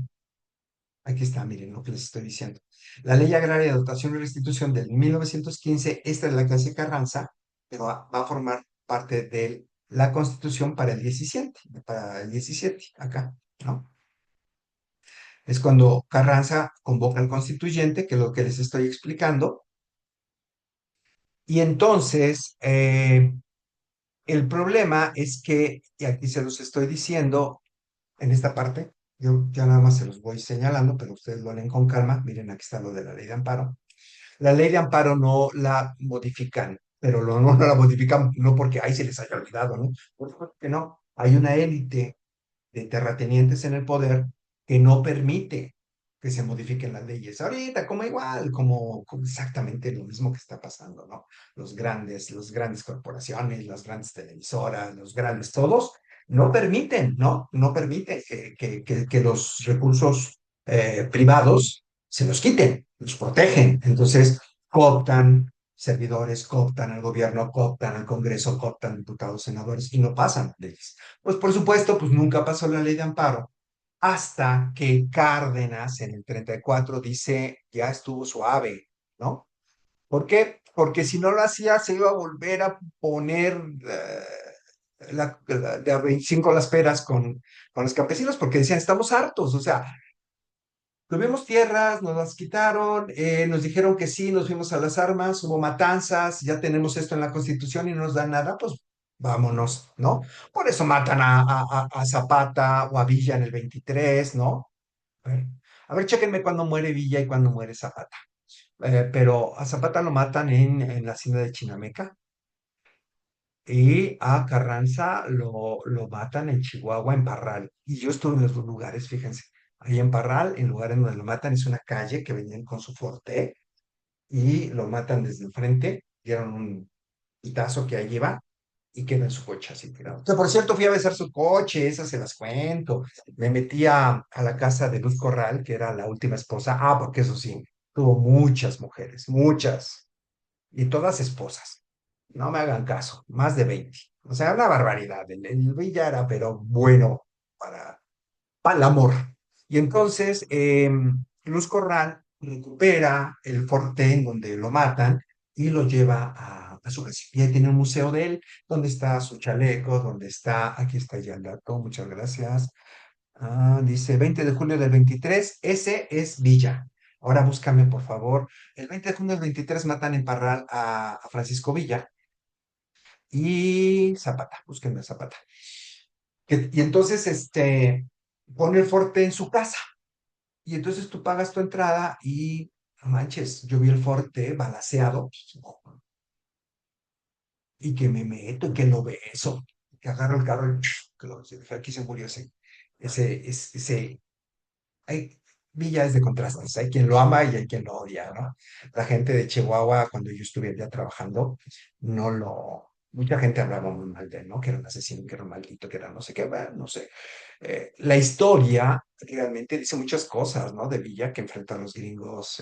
Speaker 2: aquí está, miren lo que les estoy diciendo. La Ley Agraria de Dotación y Restitución del 1915, esta es la que hace Carranza, pero va a formar parte de la Constitución para el 17 acá, ¿no? Es cuando Carranza convoca al constituyente, que es lo que les estoy explicando, y entonces el problema es que, y aquí se los estoy diciendo en esta parte, yo ya nada más se los voy señalando, pero ustedes lo leen con calma, miren, aquí está lo de la ley de amparo. La ley de amparo no la modifican, pero no la modifican no porque ahí se les haya olvidado, ¿no? Porque no, hay una élite de terratenientes en el poder que no permite que se modifiquen las leyes. Ahorita, como igual, como exactamente lo mismo que está pasando, ¿no? Los grandes corporaciones, las grandes televisoras, los grandes todos, no permiten, ¿no? No permiten que los recursos privados se los quiten, los protegen. Entonces, cooptan servidores, cooptan al gobierno, cooptan al Congreso, cooptan diputados, senadores y no pasan leyes. Pues por supuesto, pues nunca pasó la ley de amparo, hasta que Cárdenas en el 34 dice, ya estuvo suave, ¿no? ¿Por qué? Porque si no lo hacía, se iba a volver a poner de a 25 las peras con los campesinos, porque decían, estamos hartos, o sea, tuvimos tierras, nos las quitaron, nos dijeron que sí, nos fuimos a las armas, hubo matanzas, ya tenemos esto en la Constitución y no nos dan nada, pues vámonos, ¿no? Por eso matan a Zapata o a Villa en el 23, ¿no? A ver, chéquenme cuándo muere Villa y cuándo muere Zapata. Pero a Zapata lo matan en la hacienda de Chinameca y a Carranza lo matan en Chihuahua, en Parral. Y yo estuve en los dos lugares, fíjense. Ahí en Parral, en lugar en donde lo matan, es una calle que venían con su forte y lo matan desde el frente, dieron un pitazo que ahí iba y queda en su coche así tirado. Que por cierto, fui a besar su coche, esas se las cuento. Me metí a la casa de Luz Corral, que era la última esposa. Ah, porque eso sí, tuvo muchas mujeres, muchas, y todas esposas. No me hagan caso, más de 20. O sea, una barbaridad. El Villa era, pero bueno, para el amor. Y entonces, Luz Corral recupera el forte en donde lo matan y lo lleva a su casa. Y ahí tiene un museo de él, donde está su chaleco, donde está, aquí está ya el dato, muchas gracias. Dice 20 de julio del 23, ese es Villa. Ahora búscame, por favor. El 20 de junio del 23 matan en Parral a Francisco Villa y Zapata, búsquenme a Zapata. Y entonces, pone el forte en su casa. Y entonces tú pagas tu entrada y, no manches, yo vi el forte balaceado y que me meto y que lo beso, que agarro el carro y que aquí se murió ese, hay villas de contrastes, hay quien lo ama y hay quien lo odia, ¿no? La gente de Chihuahua, cuando yo estuve allá trabajando, mucha gente hablaba muy mal de él, ¿no? Que era un asesino, que era un maldito, que era no sé qué, bueno, no sé. La historia realmente dice muchas cosas, ¿no? De Villa que enfrentó a los gringos,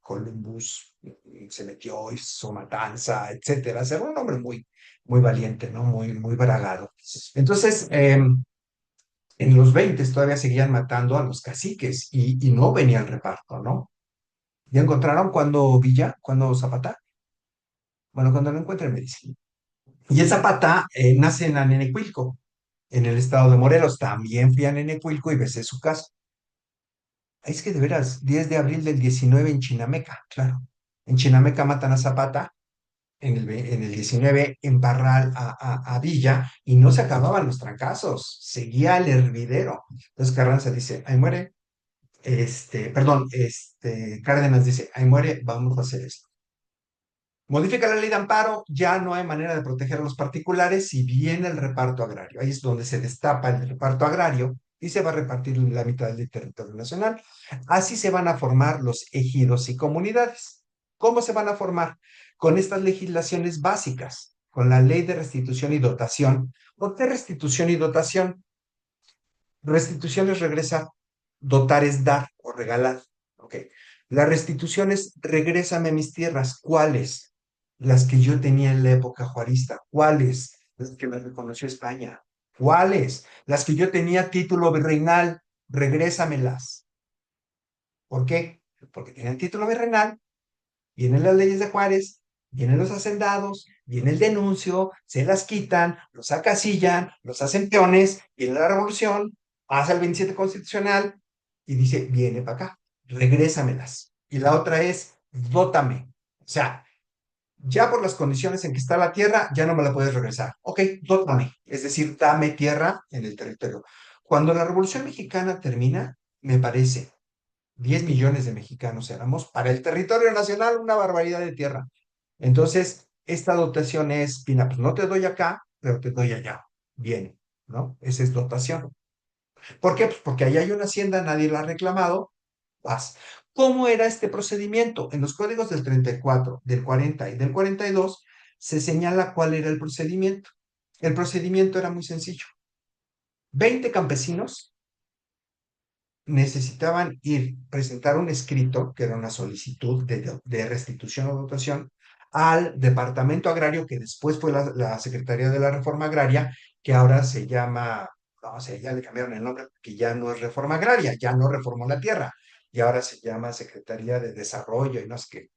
Speaker 2: Columbus se metió, hizo matanza, etcétera. O sea, era un hombre muy, muy valiente, ¿no? Muy, muy bragado. Entonces, en los 20 todavía seguían matando a los caciques y no venía el reparto, ¿no? ¿Ya encontraron cuando Villa, cuando Zapata? Bueno, cuando lo encuentren me dicen. Y el Zapata nace en Anenecuilco, en el estado de Morelos. También fui a Anenecuilco y besé su casa. Es que de veras, 10 de abril del 19 en Chinameca, claro. En Chinameca matan a Zapata en el 19 en Parral a Villa y no se acababan los trancazos, seguía el hervidero. Entonces Carranza dice, ahí muere, perdón, Cárdenas dice, ahí muere, vamos a hacer esto. Modifica la ley de amparo, ya no hay manera de proteger a los particulares y viene el reparto agrario. Ahí es donde se destapa el reparto agrario y se va a repartir la mitad del territorio nacional. Así se van a formar los ejidos y comunidades. ¿Cómo se van a formar? Con estas legislaciones básicas, con la ley de restitución y dotación. ¿Por qué restitución y dotación? Restitución es regresar, dotar es dar o regalar. Ok. La restitución es regrésame mis tierras. ¿Cuáles? Las que yo tenía en la época juarista. ¿Cuáles? Las que me reconoció España. ¿Cuáles? Las que yo tenía título virreinal. Regrésamelas. ¿Por qué? Porque tenían título virreinal, vienen las leyes de Juárez, vienen los hacendados, viene el denuncio, se las quitan, los acasillan, los hacen peones, viene la revolución, pasa el 27 constitucional y dice, viene para acá, regrésamelas. Y la otra es, dótame. O sea, ya por las condiciones en que está la tierra, ya no me la puedes regresar. Ok, dótame. Es decir, dame tierra en el territorio. Cuando la Revolución Mexicana termina, me parece, 10 millones de mexicanos éramos, para el territorio nacional una barbaridad de tierra. Entonces, esta dotación es, Pina, pues no te doy acá, pero te doy allá. Bien, ¿no? Esa es dotación. ¿Por qué? Pues porque ahí hay una hacienda, nadie la ha reclamado, vas. ¿Cómo era este procedimiento? En los códigos del 34, del 40 y del 42 se señala cuál era el procedimiento. El procedimiento era muy sencillo. 20 campesinos necesitaban ir, presentar un escrito, que era una solicitud de restitución o dotación, al Departamento Agrario, que después fue la Secretaría de la Reforma Agraria, que ahora se llama, no sé, ya le cambiaron el nombre, que ya no es Reforma Agraria, ya no reformó la tierra, y ahora se llama Secretaría de Desarrollo y no sé qué,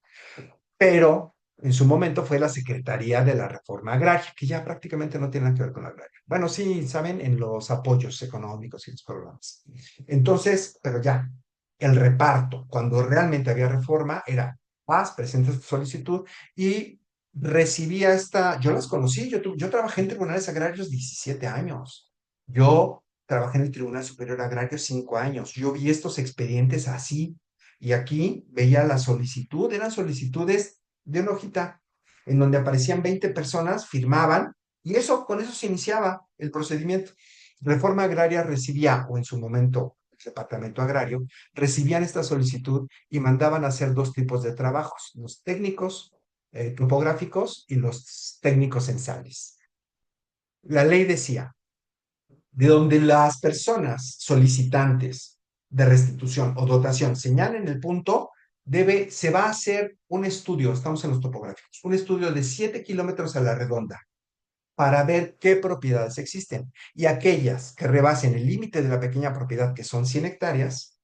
Speaker 2: pero en su momento fue la Secretaría de la Reforma Agraria, que ya prácticamente no tiene nada que ver con la agraria. Bueno, sí, saben, en los apoyos económicos y los programas. Entonces, pero ya, el reparto, cuando realmente había reforma, era, vas, presentas tu solicitud y recibía yo las conocí, yo trabajé en tribunales agrarios 17 años. Yo trabajé en el Tribunal Superior Agrario 5 años. Yo vi estos expedientes así, y aquí veía la solicitud, eran solicitudes de una hojita en donde aparecían 20 personas, firmaban, y con eso se iniciaba el procedimiento. Reforma Agraria recibía, o en su momento el Departamento Agrario, recibían esta solicitud y mandaban a hacer dos tipos de trabajos, los técnicos topográficos y los técnicos censales. La ley decía, de donde las personas solicitantes de restitución o dotación señalen el punto, se va a hacer un estudio, estamos en los topográficos, un estudio de 7 kilómetros a la redonda para ver qué propiedades existen. Y aquellas que rebasen el límite de la pequeña propiedad, que son 100 hectáreas,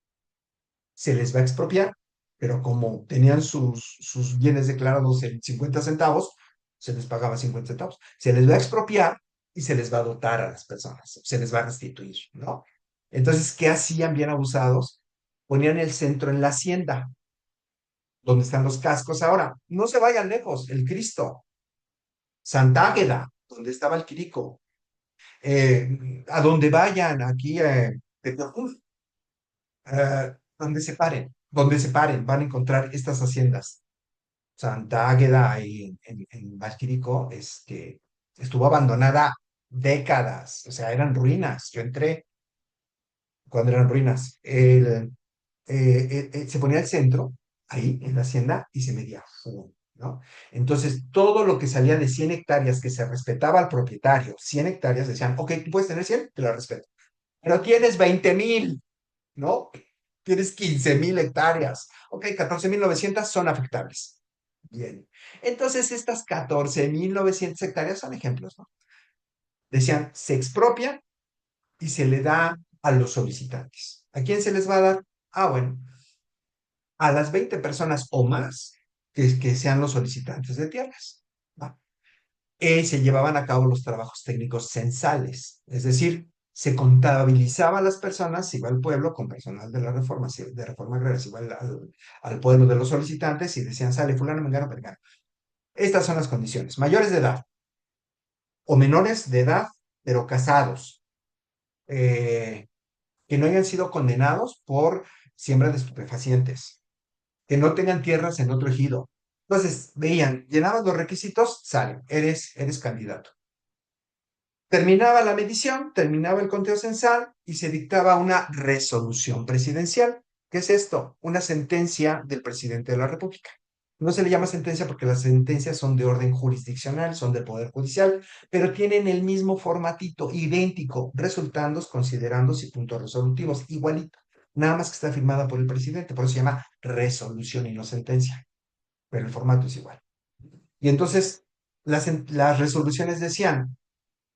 Speaker 2: se les va a expropiar, pero como tenían sus bienes declarados en 50 centavos, se les pagaba 50 centavos. Se les va a expropiar y se les va a dotar a las personas, se les va a restituir, ¿no? Entonces, ¿qué hacían bien abusados? Ponían el centro en la hacienda, donde están los cascos ahora. No se vayan lejos, el Cristo, Santa Águeda, donde estaba el Quirico, a donde vayan, aquí, donde se paren, van a encontrar estas haciendas. Santa Águeda ahí en Valquirico, estuvo abandonada décadas, o sea, eran ruinas. Yo entré cuando eran ruinas. Se ponía el centro, ahí en la hacienda, y se medía, ¡fum! ¿No? Entonces, todo lo que salía de 100 hectáreas que se respetaba al propietario, 100 hectáreas, decían, ok, tú puedes tener 100, te lo respeto, pero tienes 20,000, ¿no? Tienes 15,000 hectáreas. Ok, 14,900 son afectables. Bien. Entonces, estas 14,900 hectáreas son ejemplos, ¿no? Decían, se expropia y se le da a los solicitantes. ¿A quién se les va a dar? Ah, bueno, a las 20 personas o más que sean los solicitantes de tierras. ¿Va? Se llevaban a cabo los trabajos técnicos censales, es decir, se contabilizaba a las personas, se iba al pueblo con personal de la reforma, Agraria, se iba al pueblo de los solicitantes y decían, sale fulano, mengano, perengano. Estas son las condiciones. Mayores de edad o menores de edad, pero casados, eh, que no hayan sido condenados por siembra de estupefacientes, que no tengan tierras en otro ejido. Entonces, veían, llenabas los requisitos, salen, eres candidato. Terminaba la medición, terminaba el conteo censal y se dictaba una resolución presidencial. ¿Qué es esto? Una sentencia del presidente de la República. No se le llama sentencia porque las sentencias son de orden jurisdiccional, son del Poder Judicial, pero tienen el mismo formatito, idéntico, resultandos, considerandos y puntos resolutivos, igualito. Nada más que está firmada por el presidente, por eso se llama resolución y no sentencia, pero el formato es igual. Y entonces las resoluciones decían,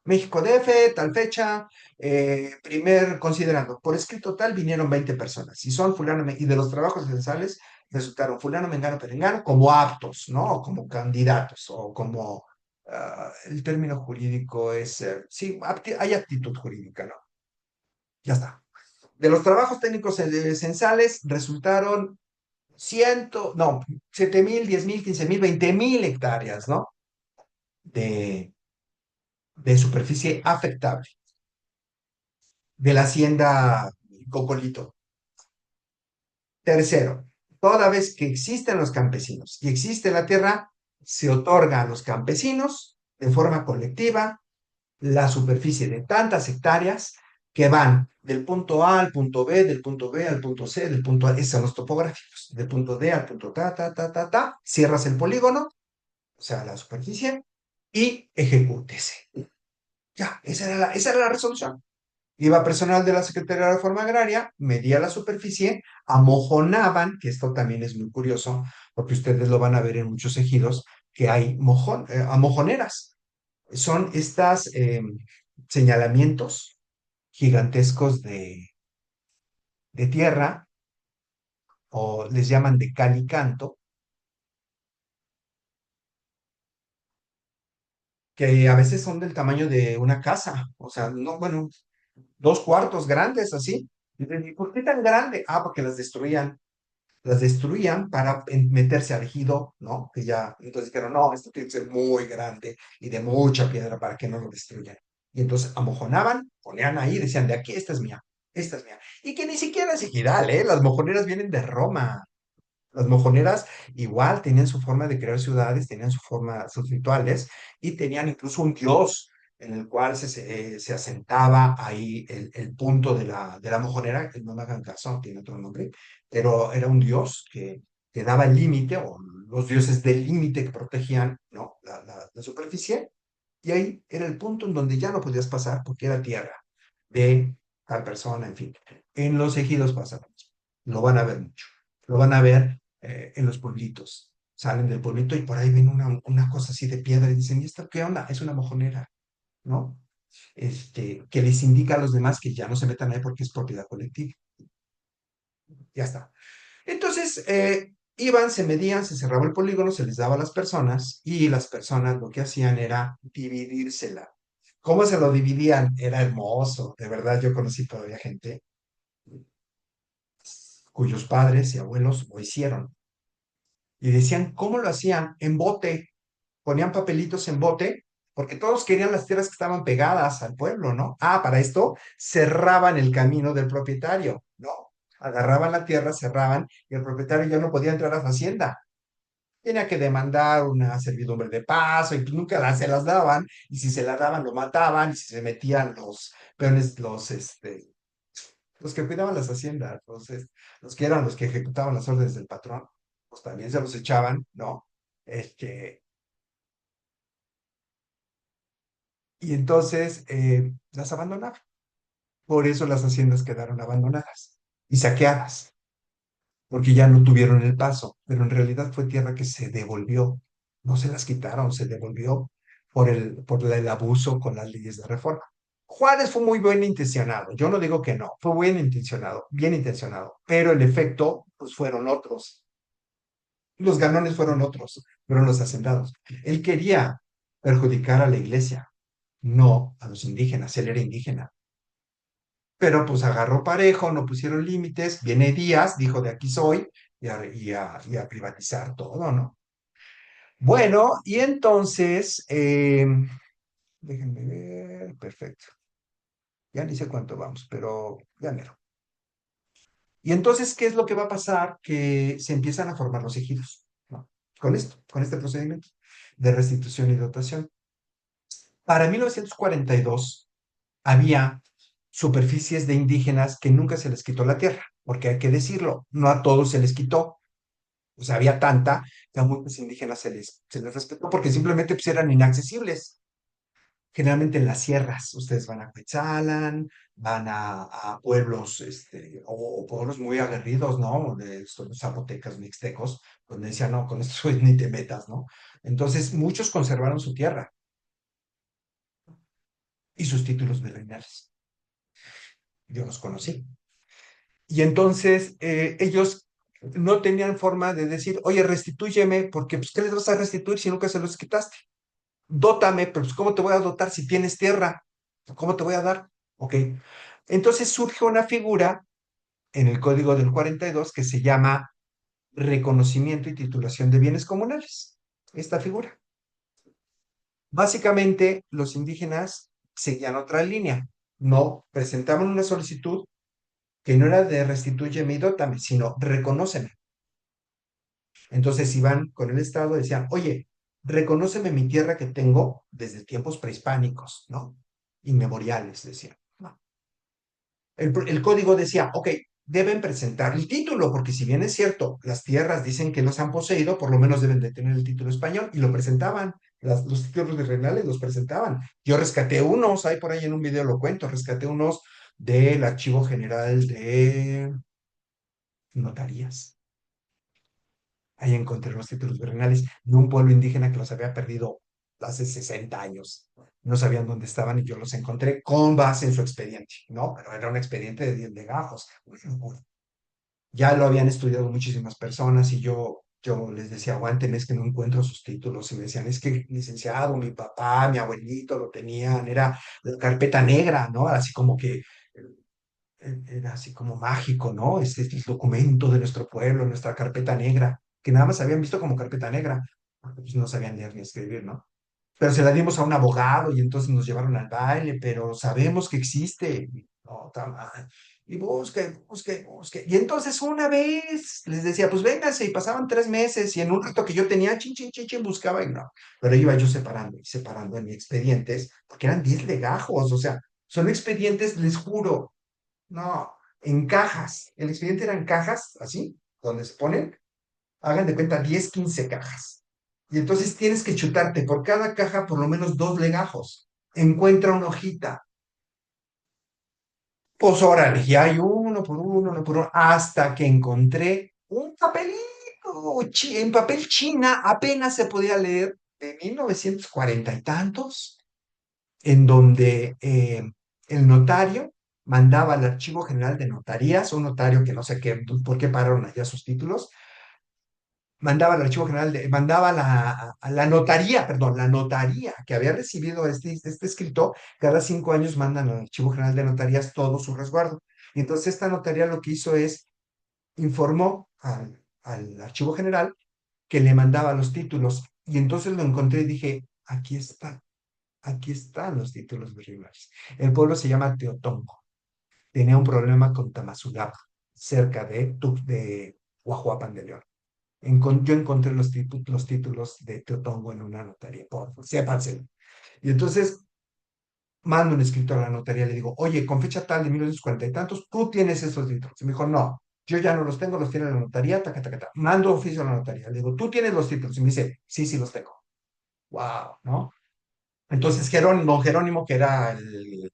Speaker 2: México DF, tal fecha, primer considerando, por escrito tal vinieron 20 personas y son fulano, y de los trabajos censales resultaron fulano, mengano, perengano como aptos, ¿no? O como candidatos o como, el término jurídico es, sí, hay aptitud jurídica, ¿no? Ya está. De los trabajos técnicos censales resultaron no, 7,000, 10,000, 15,000, 20,000 hectáreas, ¿no? De, de superficie afectable de la hacienda Cocolito. Tercero, toda vez que existen los campesinos y existe la tierra, se otorga a los campesinos de forma colectiva la superficie de tantas hectáreas que van del punto A al punto B, del punto B al punto C, del punto A, esos son los topográficos, del punto D al punto ta, cierras el polígono, o sea, la superficie, y ejecútese. Ya, esa era la resolución. Iba personal de la Secretaría de Reforma Agraria, medía la superficie, amojonaban, que esto también es muy curioso, porque ustedes lo van a ver en muchos ejidos, que hay amojoneras. Son estas señalamientos gigantescos de tierra, o les llaman de cal y canto, que a veces son del tamaño de una casa, o sea, no, bueno, 2 cuartos grandes así. Y ¿por qué tan grande? Ah, porque las destruían para meterse al ejido, ¿no? Que ya, entonces dijeron, no, esto tiene que ser muy grande y de mucha piedra para que no lo destruyan. Y entonces amojonaban, ponían ahí, decían, de aquí, esta es mía, esta es mía. Y que ni siquiera es ejidal, ¿eh? Las mojoneras vienen de Roma. Las mojoneras igual tenían su forma de crear ciudades, tenían su forma, sus rituales, y tenían incluso un dios en el cual se asentaba ahí el punto de la mojonera, que no me hagan caso, tiene otro nombre, pero era un dios que daba el límite, o los dioses del límite que protegían, ¿no? La superficie, y ahí era el punto en donde ya no podías pasar porque era tierra de tal persona, en fin. En los ejidos pasa lo mismo. Lo van a ver mucho. Lo van a ver en los pueblitos. Salen del pueblito y por ahí ven una cosa así de piedra y dicen, ¿y esto qué onda? Es una mojonera, ¿no? Que les indica a los demás que ya no se metan ahí porque es propiedad colectiva. Ya está. Entonces, iban, se medían, se cerraba el polígono, se les daba a las personas y las personas lo que hacían era dividírsela. ¿Cómo se lo dividían? Era hermoso, de verdad yo conocí todavía gente cuyos padres y abuelos lo hicieron. Y decían, ¿cómo lo hacían? En bote, ponían papelitos en bote, porque todos querían las tierras que estaban pegadas al pueblo, ¿no? Ah, para esto cerraban el camino del propietario, ¿no? Agarraban la tierra, cerraban, y el propietario ya no podía entrar a la hacienda. Tenía que demandar una servidumbre de paso y pues nunca se las daban, y si se las daban lo mataban, y si se metían los peones, los que cuidaban las haciendas, los que eran los que ejecutaban las órdenes del patrón, pues también se los echaban, ¿no? Este, y entonces las abandonaban. Por eso las haciendas quedaron abandonadas y saqueadas, porque ya no tuvieron el paso, pero en realidad fue tierra que se devolvió, no se las quitaron, se devolvió por el abuso con las leyes de reforma. Juárez fue muy bien intencionado, yo no digo que no, fue bien intencionado, pero el efecto, pues fueron otros, los ganones fueron otros, fueron los hacendados. Él quería perjudicar a la iglesia, no a los indígenas, él era indígena, pero pues agarró parejo, no pusieron límites, viene Díaz, dijo de aquí soy, y a privatizar todo, ¿no? Bueno, y entonces, déjenme ver, perfecto. Ya ni sé cuánto vamos, pero ya mero. Y entonces, ¿qué es lo que va a pasar? Que se empiezan a formar los ejidos, ¿no? Con esto, con este procedimiento de restitución y dotación. Para 1942 había superficies de indígenas que nunca se les quitó la tierra, porque hay que decirlo, no a todos se les quitó. O sea, había tanta que a muchos indígenas se les respetó porque simplemente pues, eran inaccesibles. Generalmente en las sierras, ustedes van a Cuetzalan, van a pueblos, o pueblos muy aguerridos, ¿no? De estos zapotecas, mixtecos, donde decían, no, con esto ni te metas, ¿no? Entonces, muchos conservaron su tierra y sus títulos virreinales. Yo los conocí. Y entonces, ellos no tenían forma de decir, oye, restitúyeme, porque, pues, ¿qué les vas a restituir si nunca se los quitaste? Dótame, pero pues, ¿cómo te voy a dotar si tienes tierra? ¿Cómo te voy a dar? Ok. Entonces surge una figura en el Código del 42 que se llama reconocimiento y titulación de bienes comunales. Esta figura. Básicamente, los indígenas seguían otra línea. No presentaban una solicitud que no era de restitúyeme y dótame, sino reconóceme. Entonces iban con el Estado y decían, oye, reconóceme mi tierra que tengo desde tiempos prehispánicos, ¿no? Inmemoriales, decían. No. El código decía, ok, deben presentar el título, porque si bien es cierto, las tierras dicen que los han poseído, por lo menos deben de tener el título español, y lo presentaban. Los títulos virreinales los presentaban. Yo rescaté unos, ahí por ahí en un video lo cuento, rescaté unos del Archivo General de Notarías. Ahí encontré los títulos virreinales de un pueblo indígena que los había perdido hace 60 años. No sabían dónde estaban y yo los encontré con base en su expediente, ¿no? Pero era un expediente de 10 legajos. Ya lo habían estudiado muchísimas personas y yo les decía, aguanten, es que no encuentro sus títulos. Y me decían, es que licenciado, mi papá, mi abuelito lo tenían, era la carpeta negra, ¿no? Así como que era así como mágico, ¿no? Este es el documento de nuestro pueblo, nuestra carpeta negra, que nada más habían visto como carpeta negra, porque pues no sabían leer ni escribir, ¿no? Pero se la dimos a un abogado y entonces nos llevaron al baile, pero sabemos que existe. No, está mal. Y busque, busque, busque. Y entonces una vez les decía, pues vénganse, y pasaban 3 meses, y en un rato que yo tenía, chin, chin, chin, chin, buscaba y no. Pero iba yo separando y separando en mis expedientes, porque eran 10 legajos, o sea, son expedientes, les juro, no, en cajas. El expediente eran cajas, así, donde se ponen, hagan de cuenta 10 15 cajas. Y entonces tienes que chutarte por cada caja por lo menos 2 legajos. Encuentra una hojita. Pues órale, ya hay uno por uno, hasta que encontré un papelito en papel china, apenas se podía leer, de 1940 y tantos, en donde el notario mandaba al Archivo General de Notarías, un notario que no sé qué, por qué pararon allá sus títulos, mandaba al Archivo General, mandaba a la notaría, perdón, la notaría que había recibido este escrito, cada 5 años mandan al Archivo General de Notarías todo su resguardo. Y entonces esta notaría lo que hizo es, informó al Archivo General que le mandaba los títulos. Y entonces lo encontré y dije, aquí están los títulos virreinales. El pueblo se llama Teotongo. Tenía un problema con Tamazulapa, cerca de Guajuapan de León. Yo encontré los títulos de Teotongo en una notaría, por sépenselo. Y entonces mando un escrito a la notaría, le digo, oye, con fecha tal de 1940 y tantos, tú tienes esos títulos. Y me dijo, no, yo ya no los tengo, los tiene la notaría, taca, taca, taca. Mando oficio a la notaría, le digo, tú tienes los títulos. Y me dice, sí, sí los tengo. Wow, ¿no? Entonces Jerónimo, don Jerónimo, que era el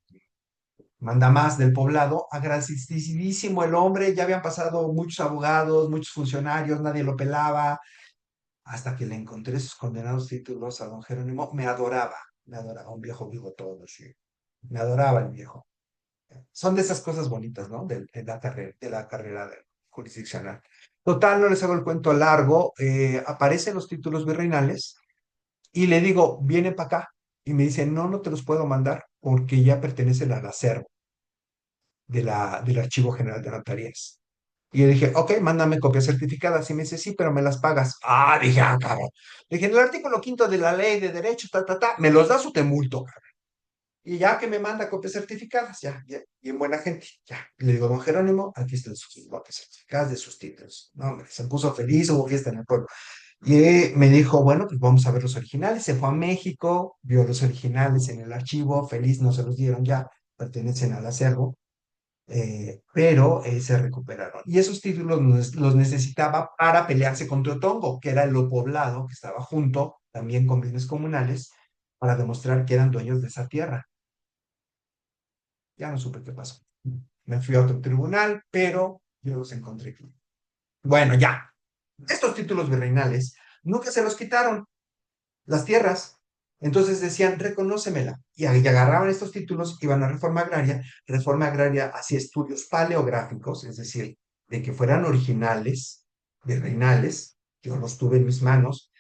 Speaker 2: mandamás del poblado, agradecidísimo el hombre, ya habían pasado muchos abogados, muchos funcionarios, nadie lo pelaba, hasta que le encontré sus condenados títulos a don Jerónimo, me adoraba, un viejo bigotón, sí, me adoraba el viejo. Son de esas cosas bonitas, ¿no? De la carrera jurisdiccional. Total, no les hago el cuento largo, aparecen los títulos virreinales y le digo, viene para acá. Y me dice, no, no te los puedo mandar porque ya pertenecen al acervo del Archivo General de Notarías. Y yo dije, ok, mándame copias certificadas. Y me dice, sí, pero me las pagas. Ah, dije, ah, cabrón. Le dije, en el artículo quinto de la ley de derechos, ¿me los das o te multo, cabrón? Y ya que me manda copias certificadas, ya, ya, bien buena gente, ya. Y le digo, don Jerónimo, aquí están sus copias certificadas de sus títulos. No, hombre, se puso feliz, hubo fiesta en el pueblo. Y me dijo, bueno, pues vamos a ver los originales. Se fue a México, vio los originales en el archivo, feliz, no se los dieron ya, pertenecen al acervo, pero se recuperaron. Y esos títulos los necesitaba para pelearse contra Otongo, que era el poblado que estaba junto, también con bienes comunales, para demostrar que eran dueños de esa tierra. Ya no supe qué pasó. Me fui a otro tribunal, pero yo los encontré. Bueno, ya. Estos títulos virreinales nunca se los quitaron las tierras. Entonces decían, reconócemela. Y agarraban estos títulos, iban a Reforma Agraria. Reforma Agraria hacía estudios paleográficos, es decir, de que fueran originales, virreinales. Yo los tuve en mis manos,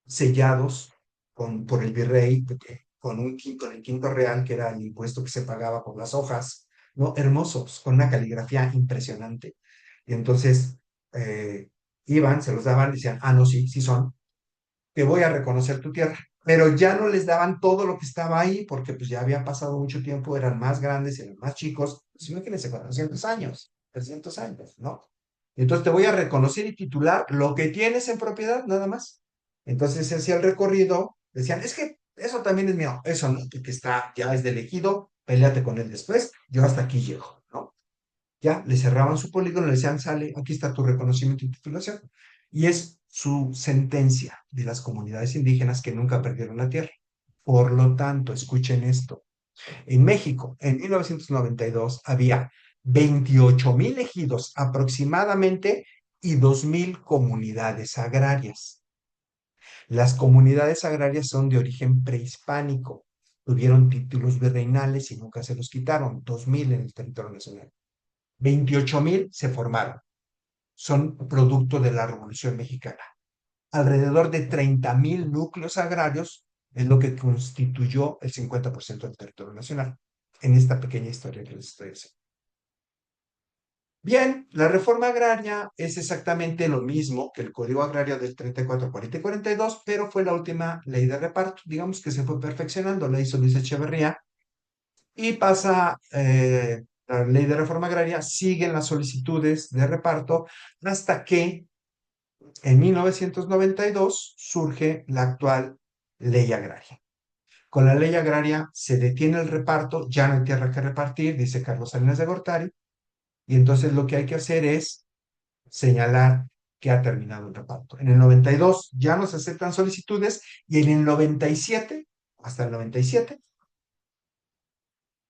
Speaker 2: sellados por el virrey, con el quinto real, que era el impuesto que se pagaba por las hojas, ¿no? Hermosos, con una caligrafía impresionante. Y entonces eh, iban, se los daban, decían, ah, no, sí, sí son, te voy a reconocer tu tierra. Pero ya no les daban todo lo que estaba ahí, porque pues ya había pasado mucho tiempo, eran más grandes, eran más chicos, pues imagínense, 400 años, 300 años, ¿no? Entonces te voy a reconocer y titular lo que tienes en propiedad, nada más. Entonces se hacía el recorrido, decían, es que eso también es mío, eso no, porque está, ya es del ejido, peleate con él después, yo hasta aquí llego, ¿no? Ya le cerraban su polígono, le decían, sale, aquí está tu reconocimiento y titulación. Y es su sentencia de las comunidades indígenas que nunca perdieron la tierra. Por lo tanto, escuchen esto. En México, en 1992, había 28,000 ejidos aproximadamente y 2,000 comunidades agrarias. Las comunidades agrarias son de origen prehispánico. Tuvieron títulos virreinales y nunca se los quitaron, 2,000 en el territorio nacional. 28,000 se formaron, son producto de la Revolución Mexicana. Alrededor de 30,000 núcleos agrarios es lo que constituyó el 50% del territorio nacional, en esta pequeña historia que les estoy diciendo. Bien, la reforma agraria es exactamente lo mismo que el Código Agrario del 34, 40 y 42, pero fue la última ley de reparto, digamos que se fue perfeccionando, la hizo Luis Echeverría, y pasa la ley de reforma agraria, siguen las solicitudes de reparto hasta que en 1992 surge la actual ley agraria. Con la ley agraria se detiene el reparto, ya no hay tierra que repartir, dice Carlos Salinas de Gortari, y entonces lo que hay que hacer es señalar que ha terminado el reparto. En el 92 ya no se aceptan solicitudes y en el 97, hasta el 97,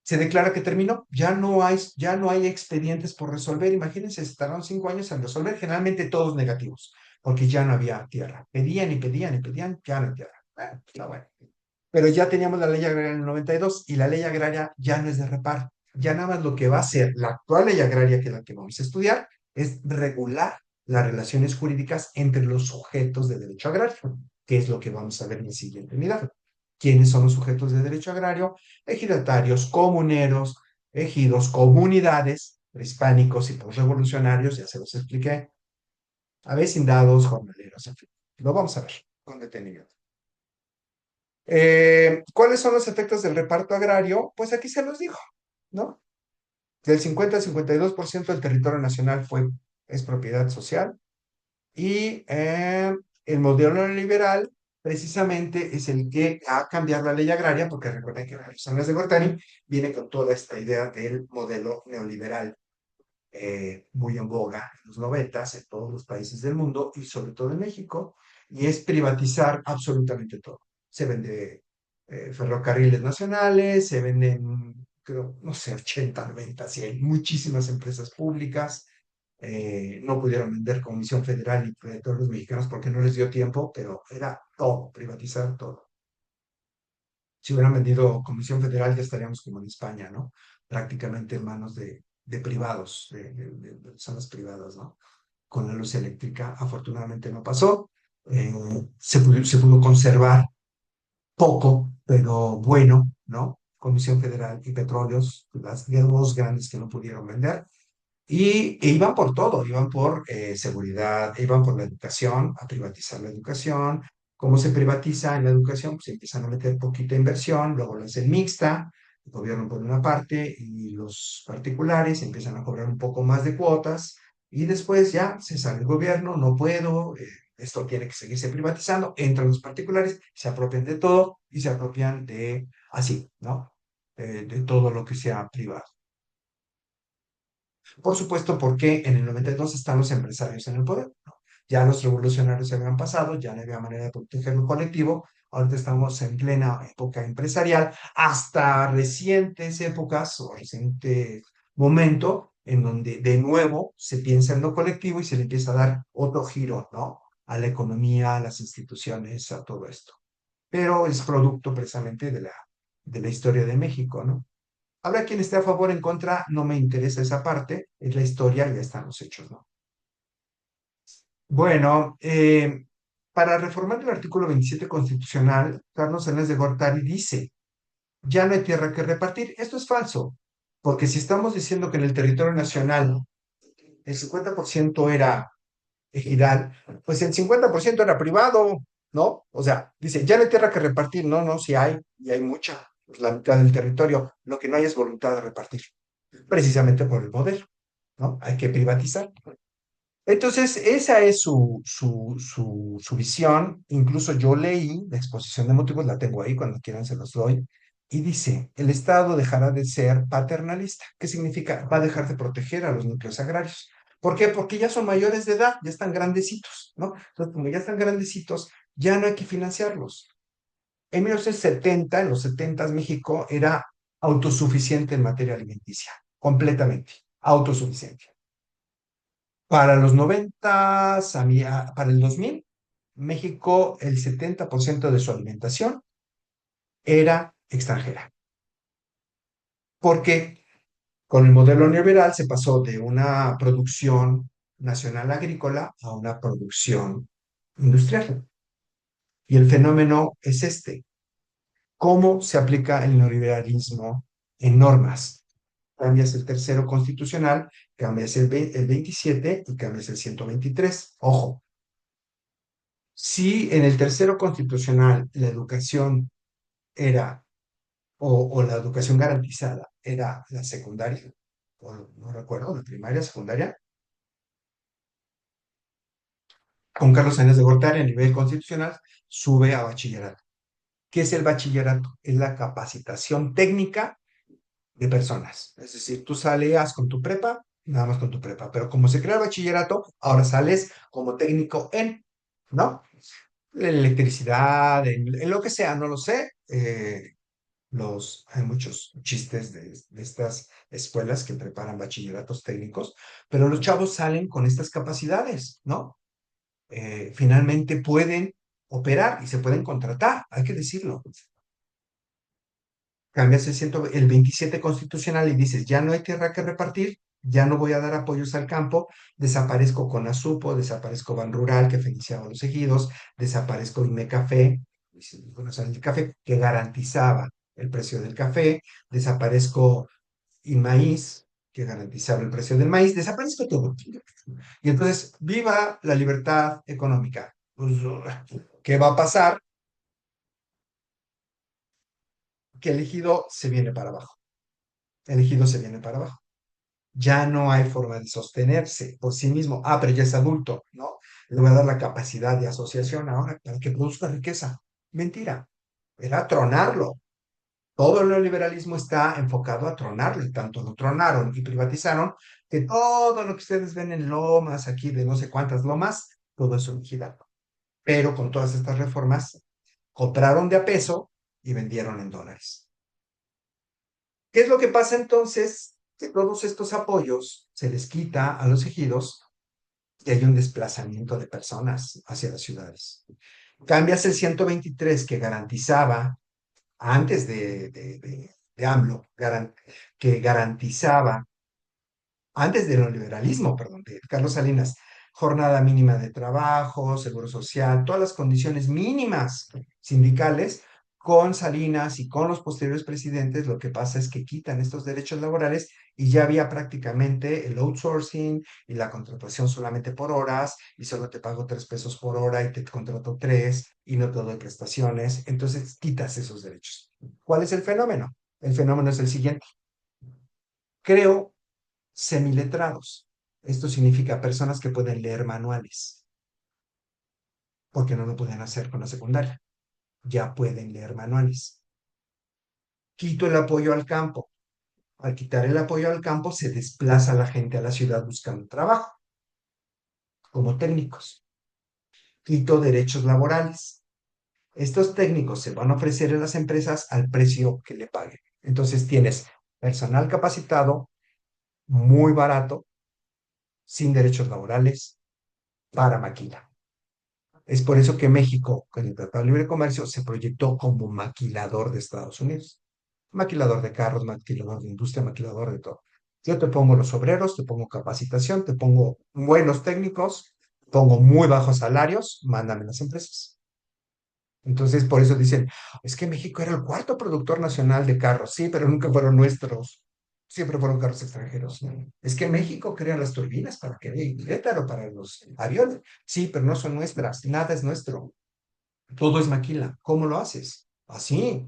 Speaker 2: se declara que terminó, ya no hay expedientes por resolver. Imagínense, se tardaron 5 años en resolver, generalmente todos negativos, porque ya no había tierra. Pedían y pedían y pedían, ya no hay tierra. Está bueno. Pero ya teníamos la ley agraria en el 92 y la ley agraria ya no es de reparto. Ya nada más lo que va a hacer la actual ley agraria, que es la que vamos a estudiar, es regular las relaciones jurídicas entre los sujetos de derecho agrario, que es lo que vamos a ver en el siguiente unidad. ¿Quiénes son los sujetos de derecho agrario? Ejidatarios, comuneros, ejidos, comunidades, prehispánicos y postrevolucionarios, ya se los expliqué, avecindados, jornaleros, en fin. Lo vamos a ver con detenimiento. ¿Cuáles son los efectos del reparto agrario? Pues aquí se los dijo, ¿no? Del 50 al 52% del territorio nacional es propiedad social y el modelo neoliberal precisamente es el que ha cambiado la ley agraria, porque recuerden que las zonas de Gortari viene con toda esta idea del modelo neoliberal muy en boga en los 90 en todos los países del mundo y sobre todo en México, y es privatizar absolutamente todo. Se vende ferrocarriles nacionales, se venden, creo, no sé, 80, 90, 100, muchísimas empresas públicas. No pudieron vender Comisión Federal y todos los mexicanos porque no les dio tiempo, pero era todo, privatizar todo. Si hubieran vendido Comisión Federal ya estaríamos como en España, ¿no? Prácticamente en manos de privados, de zonas privadas, ¿no? Con la luz eléctrica. Afortunadamente no pasó. Se pudo conservar poco, pero bueno, ¿no? Comisión Federal y Petróleos, las dos grandes que no pudieron vender. E iban por todo, iban por seguridad, iban por la educación, a privatizar la educación. ¿Cómo se privatiza en la educación? Pues empiezan a meter poquita inversión, luego la hacen mixta, el gobierno por una parte y los particulares empiezan a cobrar un poco más de cuotas y después ya se sale el gobierno, no puedo, esto tiene que seguirse privatizando, entran los particulares, se apropian de todo y se apropian de así, ¿no? De todo lo que sea privado. Por supuesto, porque en el 92 están los empresarios en el poder, ¿no? Ya los revolucionarios se habían pasado, ya no había manera de proteger lo colectivo. Ahorita estamos en plena época empresarial, hasta recientes épocas o reciente momento en donde de nuevo se piensa en lo colectivo y se le empieza a dar otro giro, ¿no? A la economía, a las instituciones, a todo esto. Pero es producto precisamente de la historia de México, ¿no? Habrá quien esté a favor, en contra, no me interesa esa parte, es la historia, ya están los hechos, ¿no? Bueno, para reformar el artículo 27 constitucional, Carlos Salinas de Gortari dice, ya no hay tierra que repartir. Esto es falso, porque si estamos diciendo que en el territorio nacional el 50% era ejidal, pues el 50% era privado, ¿no? O sea, dice, ya no hay tierra que repartir. No, no, sí hay, y hay mucha, pues la mitad del territorio. Lo que no hay es voluntad de repartir, precisamente por el modelo, ¿no? Hay que privatizar. Entonces, esa es su visión. Incluso yo leí la exposición de motivos, la tengo ahí, cuando quieran se los doy, y dice, el Estado dejará de ser paternalista. ¿Qué significa? Va a dejar de proteger a los núcleos agrarios. ¿Por qué? Porque ya son mayores de edad, ya están grandecitos, ¿no? Entonces, como ya están grandecitos, ya no hay que financiarlos. En 1970, en los 70, México era autosuficiente en materia alimenticia, completamente autosuficiente. Para los 90, para el 2000, México, el 70% de su alimentación era extranjera. Porque con el modelo neoliberal se pasó de una producción nacional agrícola a una producción industrial. Y el fenómeno es este. ¿Cómo se aplica el neoliberalismo en normas? Cambias el tercero constitucional, cambias el 27 y cambias el 123. Ojo, si en el tercero constitucional la educación era, o la educación garantizada era la secundaria, o no recuerdo, la primaria, secundaria, con Carlos Sáenz de Gortari a nivel constitucional sube a bachillerato. ¿Qué es el bachillerato? Es la capacitación técnica de personas. Es decir, tú salías con tu prepa, nada más con tu prepa, pero como se crea el bachillerato, ahora sales como técnico en, ¿no? En electricidad, en lo que sea, no lo sé. Hay muchos chistes de estas escuelas que preparan bachilleratos técnicos, pero los chavos salen con estas capacidades, ¿no? Finalmente pueden operar y se pueden contratar, hay que decirlo. Cambias el 27 constitucional y dices, ya no hay tierra que repartir, ya no voy a dar apoyos al campo, desaparezco Conasupo, desaparezco Ban Rural, que financiaba los ejidos, desaparezco Café, el café, que garantizaba el precio del café, desaparezco Maíz, que garantizaba el precio del maíz, desaparezco todo. Y entonces, viva la libertad económica. Pues, ¿qué va a pasar? Que el ejido se viene para abajo. El ejido se viene para abajo. Ya no hay forma de sostenerse por sí mismo. Ah, pero ya es adulto, ¿no? Le voy a dar la capacidad de asociación ahora para que produzca riqueza. Mentira, era tronarlo. Todo el neoliberalismo está enfocado a tronarlo, y tanto lo tronaron y privatizaron que todo lo que ustedes ven en lomas, aquí de no sé cuántas lomas, todo eso vigilado. Pero con todas estas reformas, compraron de a peso y vendieron en dólares. ¿Qué es lo que pasa entonces? Que todos estos apoyos se les quita a los ejidos y hay un desplazamiento de personas hacia las ciudades. Cambias el 123 que garantizaba, antes de AMLO, que garantizaba, antes del neoliberalismo, perdón, de Carlos Salinas, jornada mínima de trabajo, seguro social, todas las condiciones mínimas sindicales, con Salinas y con los posteriores presidentes, lo que pasa es que quitan estos derechos laborales y ya había prácticamente el outsourcing y la contratación solamente por horas y solo te pago 3 pesos por hora y te contrato tres y no te doy prestaciones. Entonces quitas esos derechos. ¿Cuál es el fenómeno? El fenómeno es el siguiente. Creo semiletrados. Esto significa personas que pueden leer manuales, porque no lo pueden hacer con la secundaria. Ya pueden leer manuales. Quito el apoyo al campo. Al quitar el apoyo al campo, se desplaza la gente a la ciudad buscando trabajo, como técnicos. Quito derechos laborales. Estos técnicos se van a ofrecer en las empresas al precio que le paguen. Entonces tienes personal capacitado, muy barato, sin derechos laborales, para maquila. Es por eso que México, con el Tratado de Libre Comercio, se proyectó como maquilador de Estados Unidos. Maquilador de carros, maquilador de industria, maquilador de todo. Yo te pongo los obreros, te pongo capacitación, te pongo buenos técnicos, pongo muy bajos salarios, mándame las empresas. Entonces, por eso dicen, es que México era el cuarto productor nacional de carros, sí, pero nunca fueron nuestros, siempre fueron carros extranjeros. Es que México crea las turbinas para que dé Querétaro, para los aviones, sí, pero no son nuestras, nada es nuestro, todo es maquila. ¿Cómo lo haces? Así,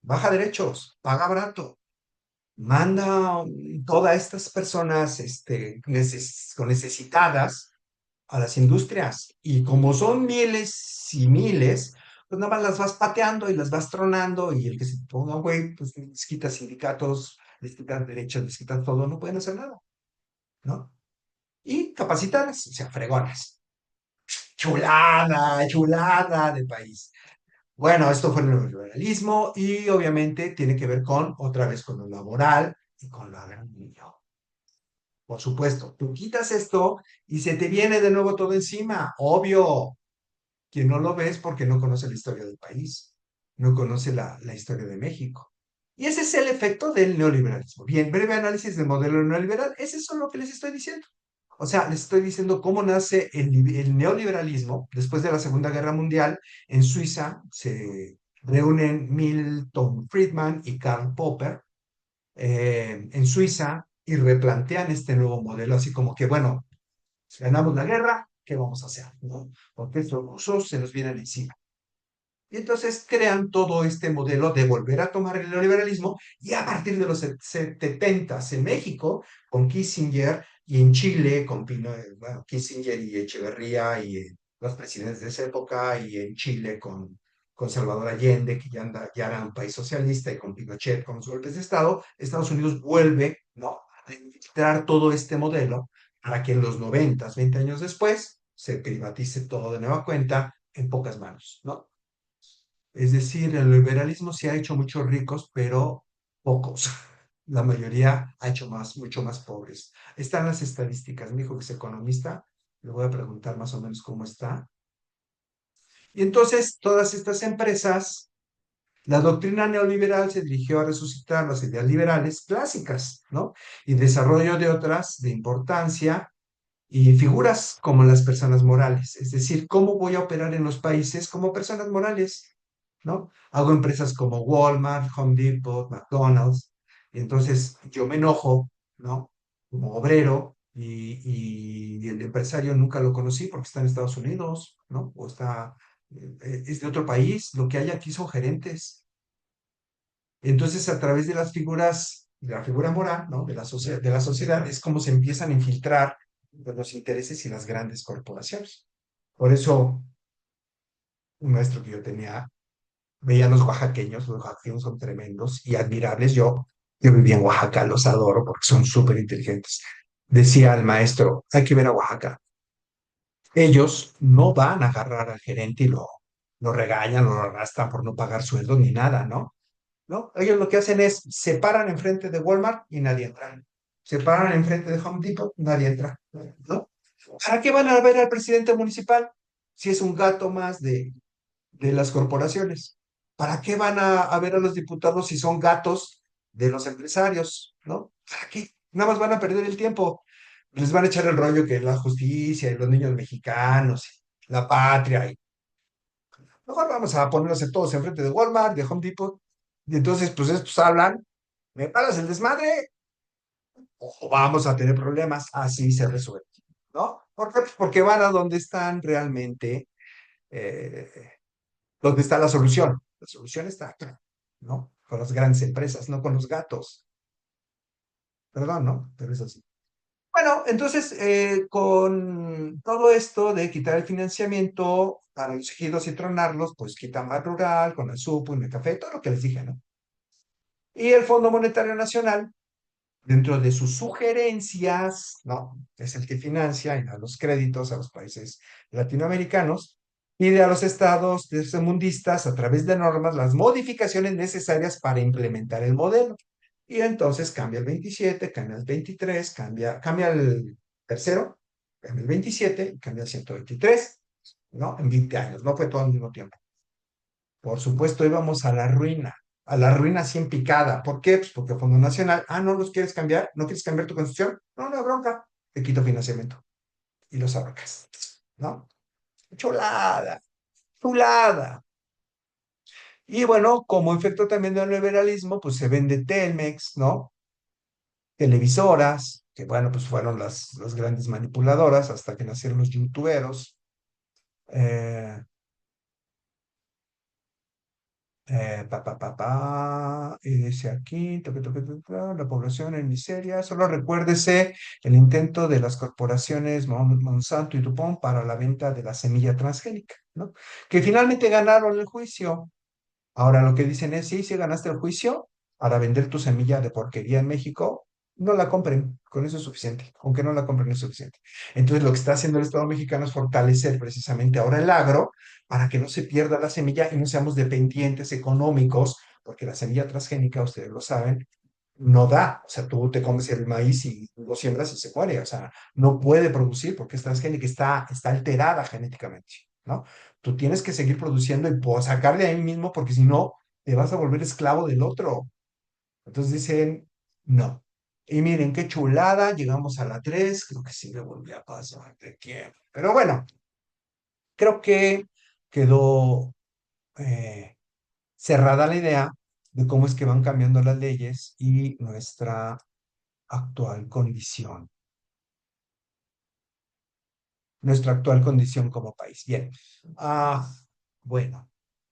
Speaker 2: baja derechos, paga barato, manda todas estas personas necesitadas a las industrias. Y como son miles y miles, pues nada más las vas pateando y las vas tronando y el que se ponga, güey, pues les quitas sindicatos, les quitas derechos, les quitas todo, no pueden hacer nada, ¿no? Y capacitarlas, o sea, fregonas. Chulada, chulada de país. Bueno, esto fue el neoliberalismo y obviamente tiene que ver con, otra vez, con lo laboral y con lo agrario. Por supuesto, tú quitas esto y se te viene de nuevo todo encima, obvio. Quien no lo ve es porque no conoce la historia del país, no conoce la historia de México. Y ese es el efecto del neoliberalismo. Bien, breve análisis del modelo neoliberal, es eso lo que les estoy diciendo. O sea, les estoy diciendo cómo nace el neoliberalismo después de la Segunda Guerra Mundial. En Suiza se reúnen Milton Friedman y Karl Popper en Suiza y replantean este nuevo modelo, así como que, bueno, si ganamos la guerra, ¿qué vamos a hacer? ¿No? Porque estos rusos se nos vienen encima. Y entonces crean todo este modelo de volver a tomar el neoliberalismo y a partir de los 70 en México, con Kissinger y en Chile, con bueno, Kissinger y Echeverría y los presidentes de esa época, y en Chile con Salvador Allende, que ya era un país socialista, y con Pinochet, con los golpes de Estado, Estados Unidos vuelve, ¿no?, a infiltrar todo este modelo para que en los 90, 20 años después, se privatice todo de nueva cuenta en pocas manos, ¿no? Es decir, el liberalismo sí ha hecho muchos ricos, pero pocos. La mayoría ha hecho más, mucho más pobres. Están las estadísticas. Mi hijo que es economista, le voy a preguntar más o menos cómo está. Y entonces, todas estas empresas, la doctrina neoliberal se dirigió a resucitar las ideas liberales clásicas, ¿no? Y desarrollo de otras de importancia y figuras como las personas morales, es decir, cómo voy a operar en los países como personas morales, ¿no? Hago empresas como Walmart, Home Depot, McDonald's, y entonces yo me enojo, ¿no? Como obrero, y el empresario nunca lo conocí porque está en Estados Unidos, ¿no? O está, es de otro país, lo que hay aquí son gerentes. Entonces, a través de las figuras, de la figura moral, ¿no?, de la sociedad, es como se empiezan a infiltrar pues, los intereses y las grandes corporaciones. Por eso, un maestro que yo tenía veía a los oaxaqueños son tremendos y admirables. Yo viví en Oaxaca, los adoro porque son súper inteligentes. Decía el maestro, hay que ver a Oaxaca. Ellos no van a agarrar al gerente y lo regañan o lo arrastran por no pagar sueldos ni nada, ¿no? ¿No? Ellos lo que hacen es se paran enfrente de Walmart y nadie entra. Se paran enfrente de Home Depot, nadie entra, ¿no? ¿Para qué van a ver al presidente municipal si es un gato más de las corporaciones? ¿Para qué van a ver a los diputados si son gatos de los empresarios? ¿No? ¿Para qué? Nada más van a perder el tiempo. Les van a echar el rollo que la justicia y los niños mexicanos, la patria. Mejor vamos a ponerlos todos enfrente de Walmart, de Home Depot, y entonces, pues estos hablan, ¿me paras el desmadre? O vamos a tener problemas, así se resuelve, ¿no? ¿Por qué? Pues porque van a donde están realmente, eh, donde está la solución. La solución está acá, ¿no? Con las grandes empresas, no con los gatos. Perdón, ¿no? Pero es así. Bueno, entonces, con todo esto de quitar el financiamiento para los ejidos y tronarlos, pues quitan más rural, con el SUPO y el café, todo lo que les dije, ¿no? Y el Fondo Monetario Nacional, dentro de sus sugerencias, ¿no? Es el que financia y da los créditos a los países latinoamericanos, pide a los estados tercermundistas, a través de normas, las modificaciones necesarias para implementar el modelo. Y entonces cambia el 27, cambia el 23, cambia el tercero, cambia el 27 y cambia el 123, ¿no? En 20 años, no fue todo al mismo tiempo. Por supuesto, íbamos a la ruina así en picada. ¿Por qué? Pues porque Fondo Nacional, ¿no los quieres cambiar? ¿No quieres cambiar tu constitución? No, no, bronca, te quito financiamiento y los ahorcas, ¿no? Chulada, chulada. Y bueno, como efecto también del liberalismo, pues se vende Telmex, ¿no? Televisoras, que bueno, pues fueron las grandes manipuladoras hasta que nacieron los youtuberos. Eh, y dice aquí, la población en miseria. Solo recuérdese el intento de las corporaciones Monsanto y DuPont para la venta de la semilla transgénica, ¿no? Que finalmente ganaron el juicio. Ahora lo que dicen es, sí, sí ganaste el juicio para vender tu semilla de porquería en México, no la compren, con eso es suficiente, aunque no la compren es suficiente. Entonces lo que está haciendo el Estado mexicano es fortalecer precisamente ahora el agro para que no se pierda la semilla y no seamos dependientes económicos, porque la semilla transgénica, ustedes lo saben, no da, o sea, tú te comes el maíz y lo siembras y se muere, o sea, no puede producir porque es transgénica, está alterada genéticamente, ¿no? Tú tienes que seguir produciendo y sacar de ahí mismo porque si no, te vas a volver esclavo del otro. Entonces dicen, no. Y miren qué chulada, llegamos a la 3 creo que sí me volví a pasar de tiempo. Pero bueno, creo que quedó cerrada la idea de cómo es que van cambiando las leyes y nuestra actual condición como país. Bien. Bueno,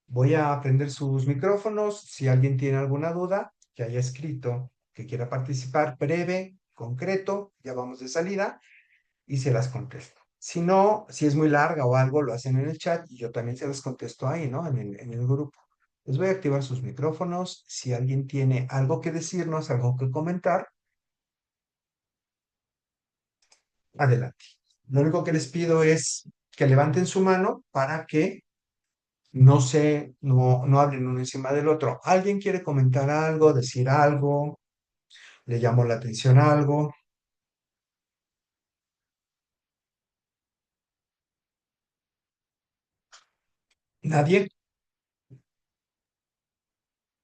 Speaker 2: voy a aprender sus micrófonos. Si alguien tiene alguna duda, que haya escrito, que quiera participar, breve, concreto, ya vamos de salida y se las contesto. Si no, si es muy larga o algo, lo hacen en el chat y yo también se las contesto ahí, ¿no? En el grupo. Les voy a activar sus micrófonos. Si alguien tiene algo que decirnos, algo que comentar, adelante. Lo único que les pido es que levanten su mano para que no hablen uno encima del otro. ¿Alguien quiere comentar algo, decir algo? ¿Le llamó la atención algo? ¿Nadie?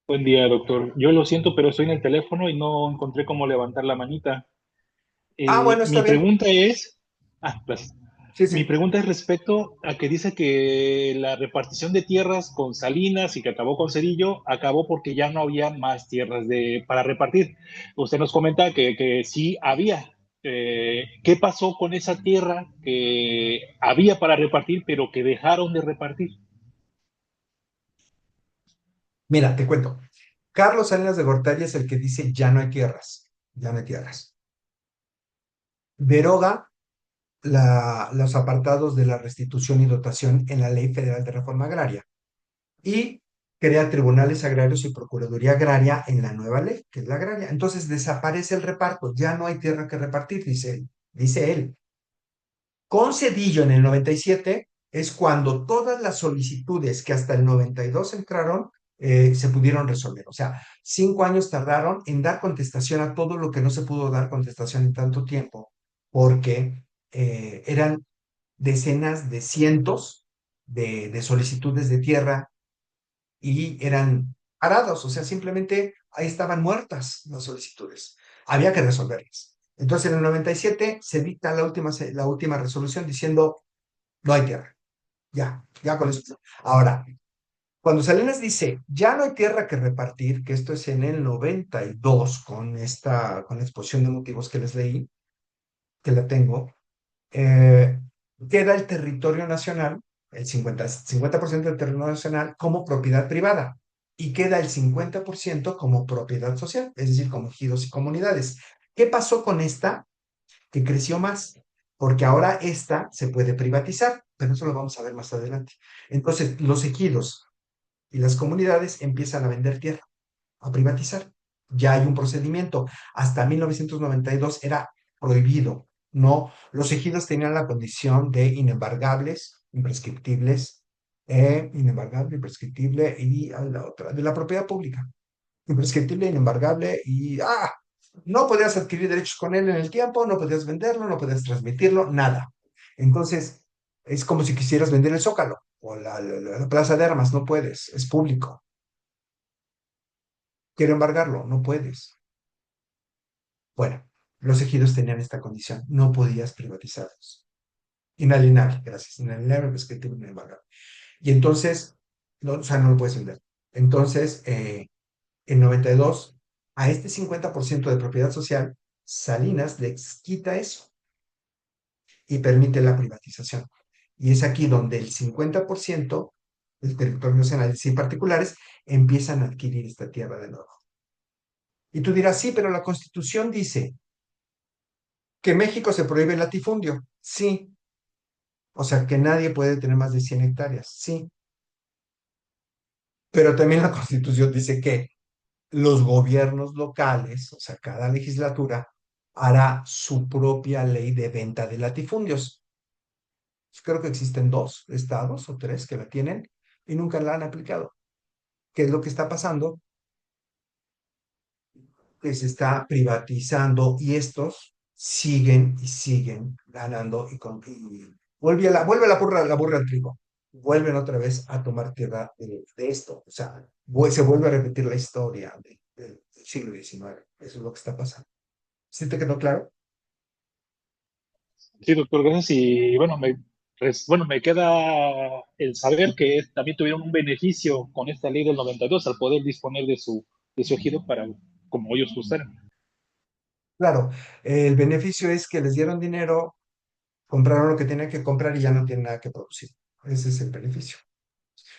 Speaker 3: Buen día, doctor. Yo lo siento, pero estoy en el teléfono y no encontré cómo levantar la manita.
Speaker 2: Bueno, está
Speaker 3: Mi
Speaker 2: bien.
Speaker 3: pregunta es, gracias.
Speaker 2: Sí,
Speaker 3: Mi
Speaker 2: sí.
Speaker 3: pregunta es respecto a que dice que la repartición de tierras con Salinas y que acabó con Cedillo, acabó porque ya no había más tierras para repartir. Usted nos comenta que sí había. ¿Qué pasó con esa tierra que había para repartir, pero que dejaron de repartir?
Speaker 2: Mira, te cuento. Carlos Salinas de Gortari es el que dice ya no hay tierras, ya no hay tierras. Deroga los apartados de la restitución y dotación en la Ley Federal de Reforma Agraria y crea tribunales agrarios y procuraduría agraria en la nueva ley, que es la agraria. Entonces desaparece el reparto, ya no hay tierra que repartir, dice él. Dice él. Con Cedillo en el 97 es cuando todas las solicitudes que hasta el 92 entraron se pudieron resolver. O sea, 5 años tardaron en dar contestación a todo lo que no se pudo dar contestación en tanto tiempo, porque eran decenas de cientos de solicitudes de tierra y eran parados, o sea, simplemente ahí estaban muertas las solicitudes. Había que resolverlas. Entonces, en el 97 se dicta la última resolución diciendo, no hay tierra. Ya con eso. Ahora, Cuando Salinas dice, ya no hay tierra que repartir, que esto es en el 92, con la exposición de motivos que les leí, que la tengo, eh, queda el territorio nacional, el 50% del territorio nacional como propiedad privada y queda el 50% como propiedad social, es decir, como ejidos y comunidades. ¿Qué pasó con esta? Que creció más, porque ahora esta se puede privatizar, pero eso lo vamos a ver más adelante. Entonces, los ejidos y las comunidades empiezan a vender tierra, a privatizar. Ya hay un procedimiento. Hasta 1992 era prohibido. No, los ejidos tenían la condición de inembargables, imprescriptibles, inembargable, imprescriptible y a la otra, de la propiedad pública. Imprescriptible, inembargable y no podías adquirir derechos con él en el tiempo, no podías venderlo, no podías transmitirlo, nada. Entonces, es como si quisieras vender el Zócalo o la Plaza de Armas, no puedes, es público. Quiero embargarlo, no puedes. Bueno, los ejidos tenían esta condición, no podías privatizarlos. Inalienable, gracias, inalienable, prescriptible, inembargable. Y entonces, no, o sea, no lo puedes vender. Entonces, en 92, a este 50% de propiedad social, Salinas les quita eso y permite la privatización. Y es aquí donde el 50% del territorio nacional, y particulares, empiezan a adquirir esta tierra de nuevo. Y tú dirás, sí, pero la Constitución dice que en México se prohíbe el latifundio. Sí, o sea, que nadie puede tener más de 100 hectáreas. Sí, pero también la Constitución dice que los gobiernos locales, o sea, cada legislatura, hará su propia ley de venta de latifundios. Creo que existen 2 estados o 3 que la tienen y nunca la han aplicado. ¿Qué es lo que está pasando? Que se está privatizando y estos siguen y siguen ganando y vuelve la burra al trigo. Vuelven otra vez a tomar tierra de esto. O sea, se vuelve a repetir la historia del siglo XIX. Eso es lo que está pasando. ¿Sí te quedó claro?
Speaker 3: Sí, doctor, gracias. Y bueno, bueno, me queda el saber que también tuvieron un beneficio con esta ley del 92 al poder disponer de su ejido para como ellos gustaran.
Speaker 2: Claro, el beneficio es que les dieron dinero, compraron lo que tenían que comprar y ya no tienen nada que producir. Ese es el beneficio.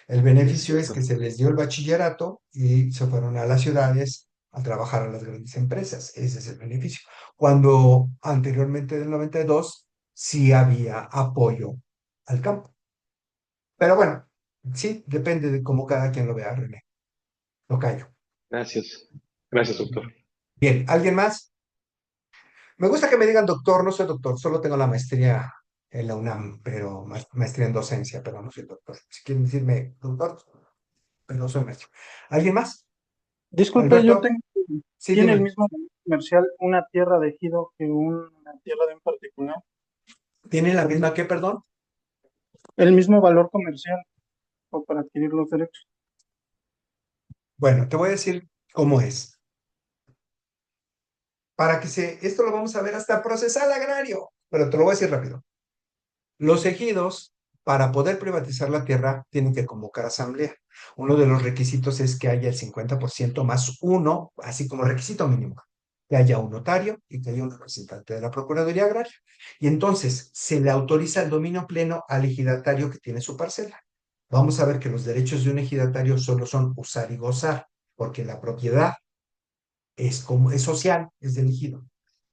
Speaker 2: El
Speaker 3: Es
Speaker 2: beneficio es
Speaker 3: cierto.
Speaker 2: que se les dio el bachillerato y se fueron a las ciudades a trabajar a las grandes empresas. Ese es el beneficio. Cuando anteriormente del 92 sí había apoyo al campo. Pero bueno, sí, depende de cómo cada quien lo vea, René. Lo callo.
Speaker 3: Gracias. Gracias, doctor.
Speaker 2: Bien, ¿alguien más? Me gusta que me digan doctor, no soy doctor, solo tengo la maestría en la UNAM, pero maestría en docencia, pero no soy doctor. Si quieren decirme doctor, pero no soy maestro. ¿Alguien más?
Speaker 4: Disculpe,
Speaker 2: Alberto, sí,
Speaker 4: ¿tiene el
Speaker 2: dime.
Speaker 4: mismo valor comercial una tierra de ejido que una tierra de un particular?
Speaker 2: ¿Tiene la misma qué, perdón?
Speaker 4: El mismo valor comercial o para adquirir los derechos.
Speaker 2: Bueno, te voy a decir cómo es. Esto lo vamos a ver hasta procesal agrario, pero te lo voy a decir rápido. Los ejidos, para poder privatizar la tierra, tienen que convocar asamblea. Uno de los requisitos es que haya el 50% más uno, así como requisito mínimo, que haya un notario y que haya un representante de la Procuraduría Agraria. Y entonces se le autoriza el dominio pleno al ejidatario que tiene su parcela. Vamos a ver que los derechos de un ejidatario solo son usar y gozar, porque la propiedad es social, es del ejido.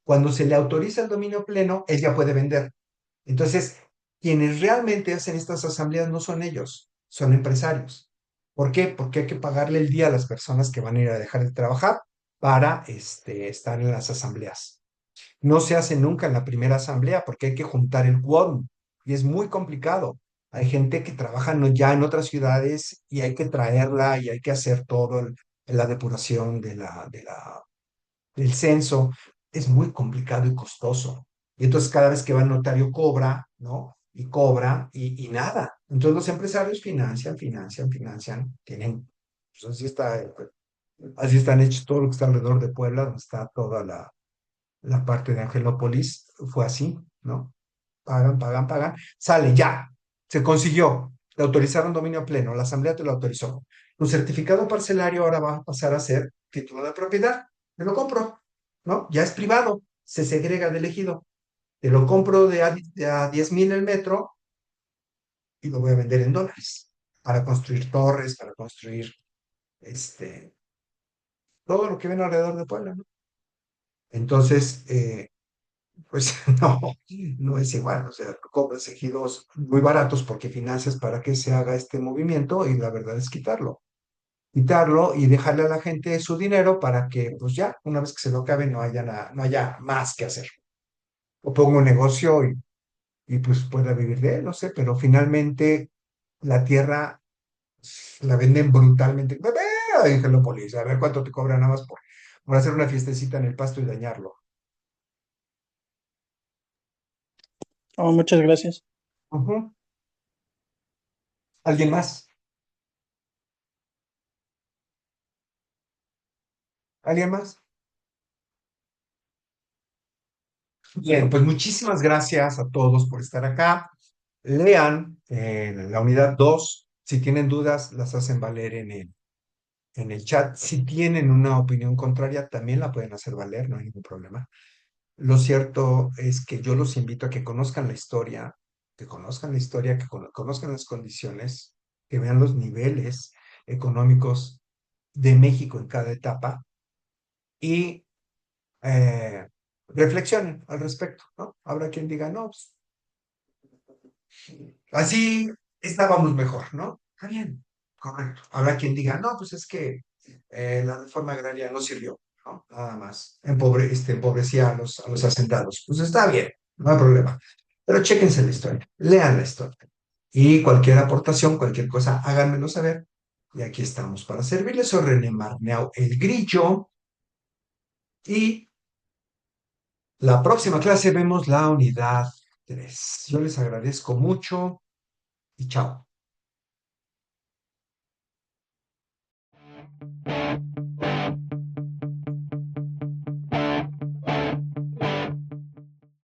Speaker 2: Cuando se le autoriza el dominio pleno, él ya puede vender. Entonces, quienes realmente hacen estas asambleas no son ellos, son empresarios. ¿Por qué? Porque hay que pagarle el día a las personas que van a ir a dejar de trabajar para estar en las asambleas. No se hace nunca en la primera asamblea porque hay que juntar el quórum y es muy complicado. Hay gente que trabaja ya en otras ciudades y hay que traerla y hay que hacer todo la depuración del censo. Es muy complicado y costoso. Y entonces cada vez que va el notario cobra, ¿no? Y cobra y nada. Entonces los empresarios financian, tienen, pues así están hechos todo lo que está alrededor de Puebla, donde está toda la parte de Angelópolis, fue así, ¿no? Pagan, sale, ya, se consiguió. te autorizaron dominio pleno, la asamblea te lo autorizó. Tu certificado parcelario ahora va a pasar a ser título de propiedad. Te lo compro, ¿no? Ya es privado, se segrega del ejido. Te lo compro de a 10,000 el metro y lo voy a vender en dólares para construir torres, para construir todo lo que ven alrededor de Puebla, ¿no? Entonces, pues no, no es igual. O sea, tú compras ejidos muy baratos porque financias para que se haga este movimiento y la verdad es quitarlo y dejarle a la gente su dinero para que, pues ya, una vez que se lo acabe, no haya más que hacer. O pongo un negocio y pues pueda vivir de él, no sé, pero finalmente la tierra la venden brutalmente. ¡Bebé! Angelópolis, a ver cuánto te cobran nada más por hacer una fiestecita en el pasto y dañarlo.
Speaker 4: Oh, muchas gracias.
Speaker 2: Ujú. ¿Alguien más? ¿Alguien más? Bien, pues muchísimas gracias a todos por estar acá. Lean la unidad 2. Si tienen dudas, las hacen valer en el chat. Si tienen una opinión contraria, también la pueden hacer valer, no hay ningún problema. Lo cierto es que yo los invito a que conozcan la historia, conozcan las condiciones, que vean los niveles económicos de México en cada etapa y reflexionen al respecto, ¿no? Habrá quien diga, no, pues, así estábamos mejor, ¿no? Está bien, correcto. Habrá quien diga, no, pues es que la reforma agraria no sirvió, ¿no? Nada más. Empobrecía a los hacendados. Pues está bien, no hay problema. Pero chéquense la historia, lean la historia. Y cualquier aportación, cualquier cosa, háganmelo saber. Y aquí estamos para servirles. Soy René Marneau, el Grillo. Y la próxima clase vemos la unidad 3. Yo les agradezco mucho y chao.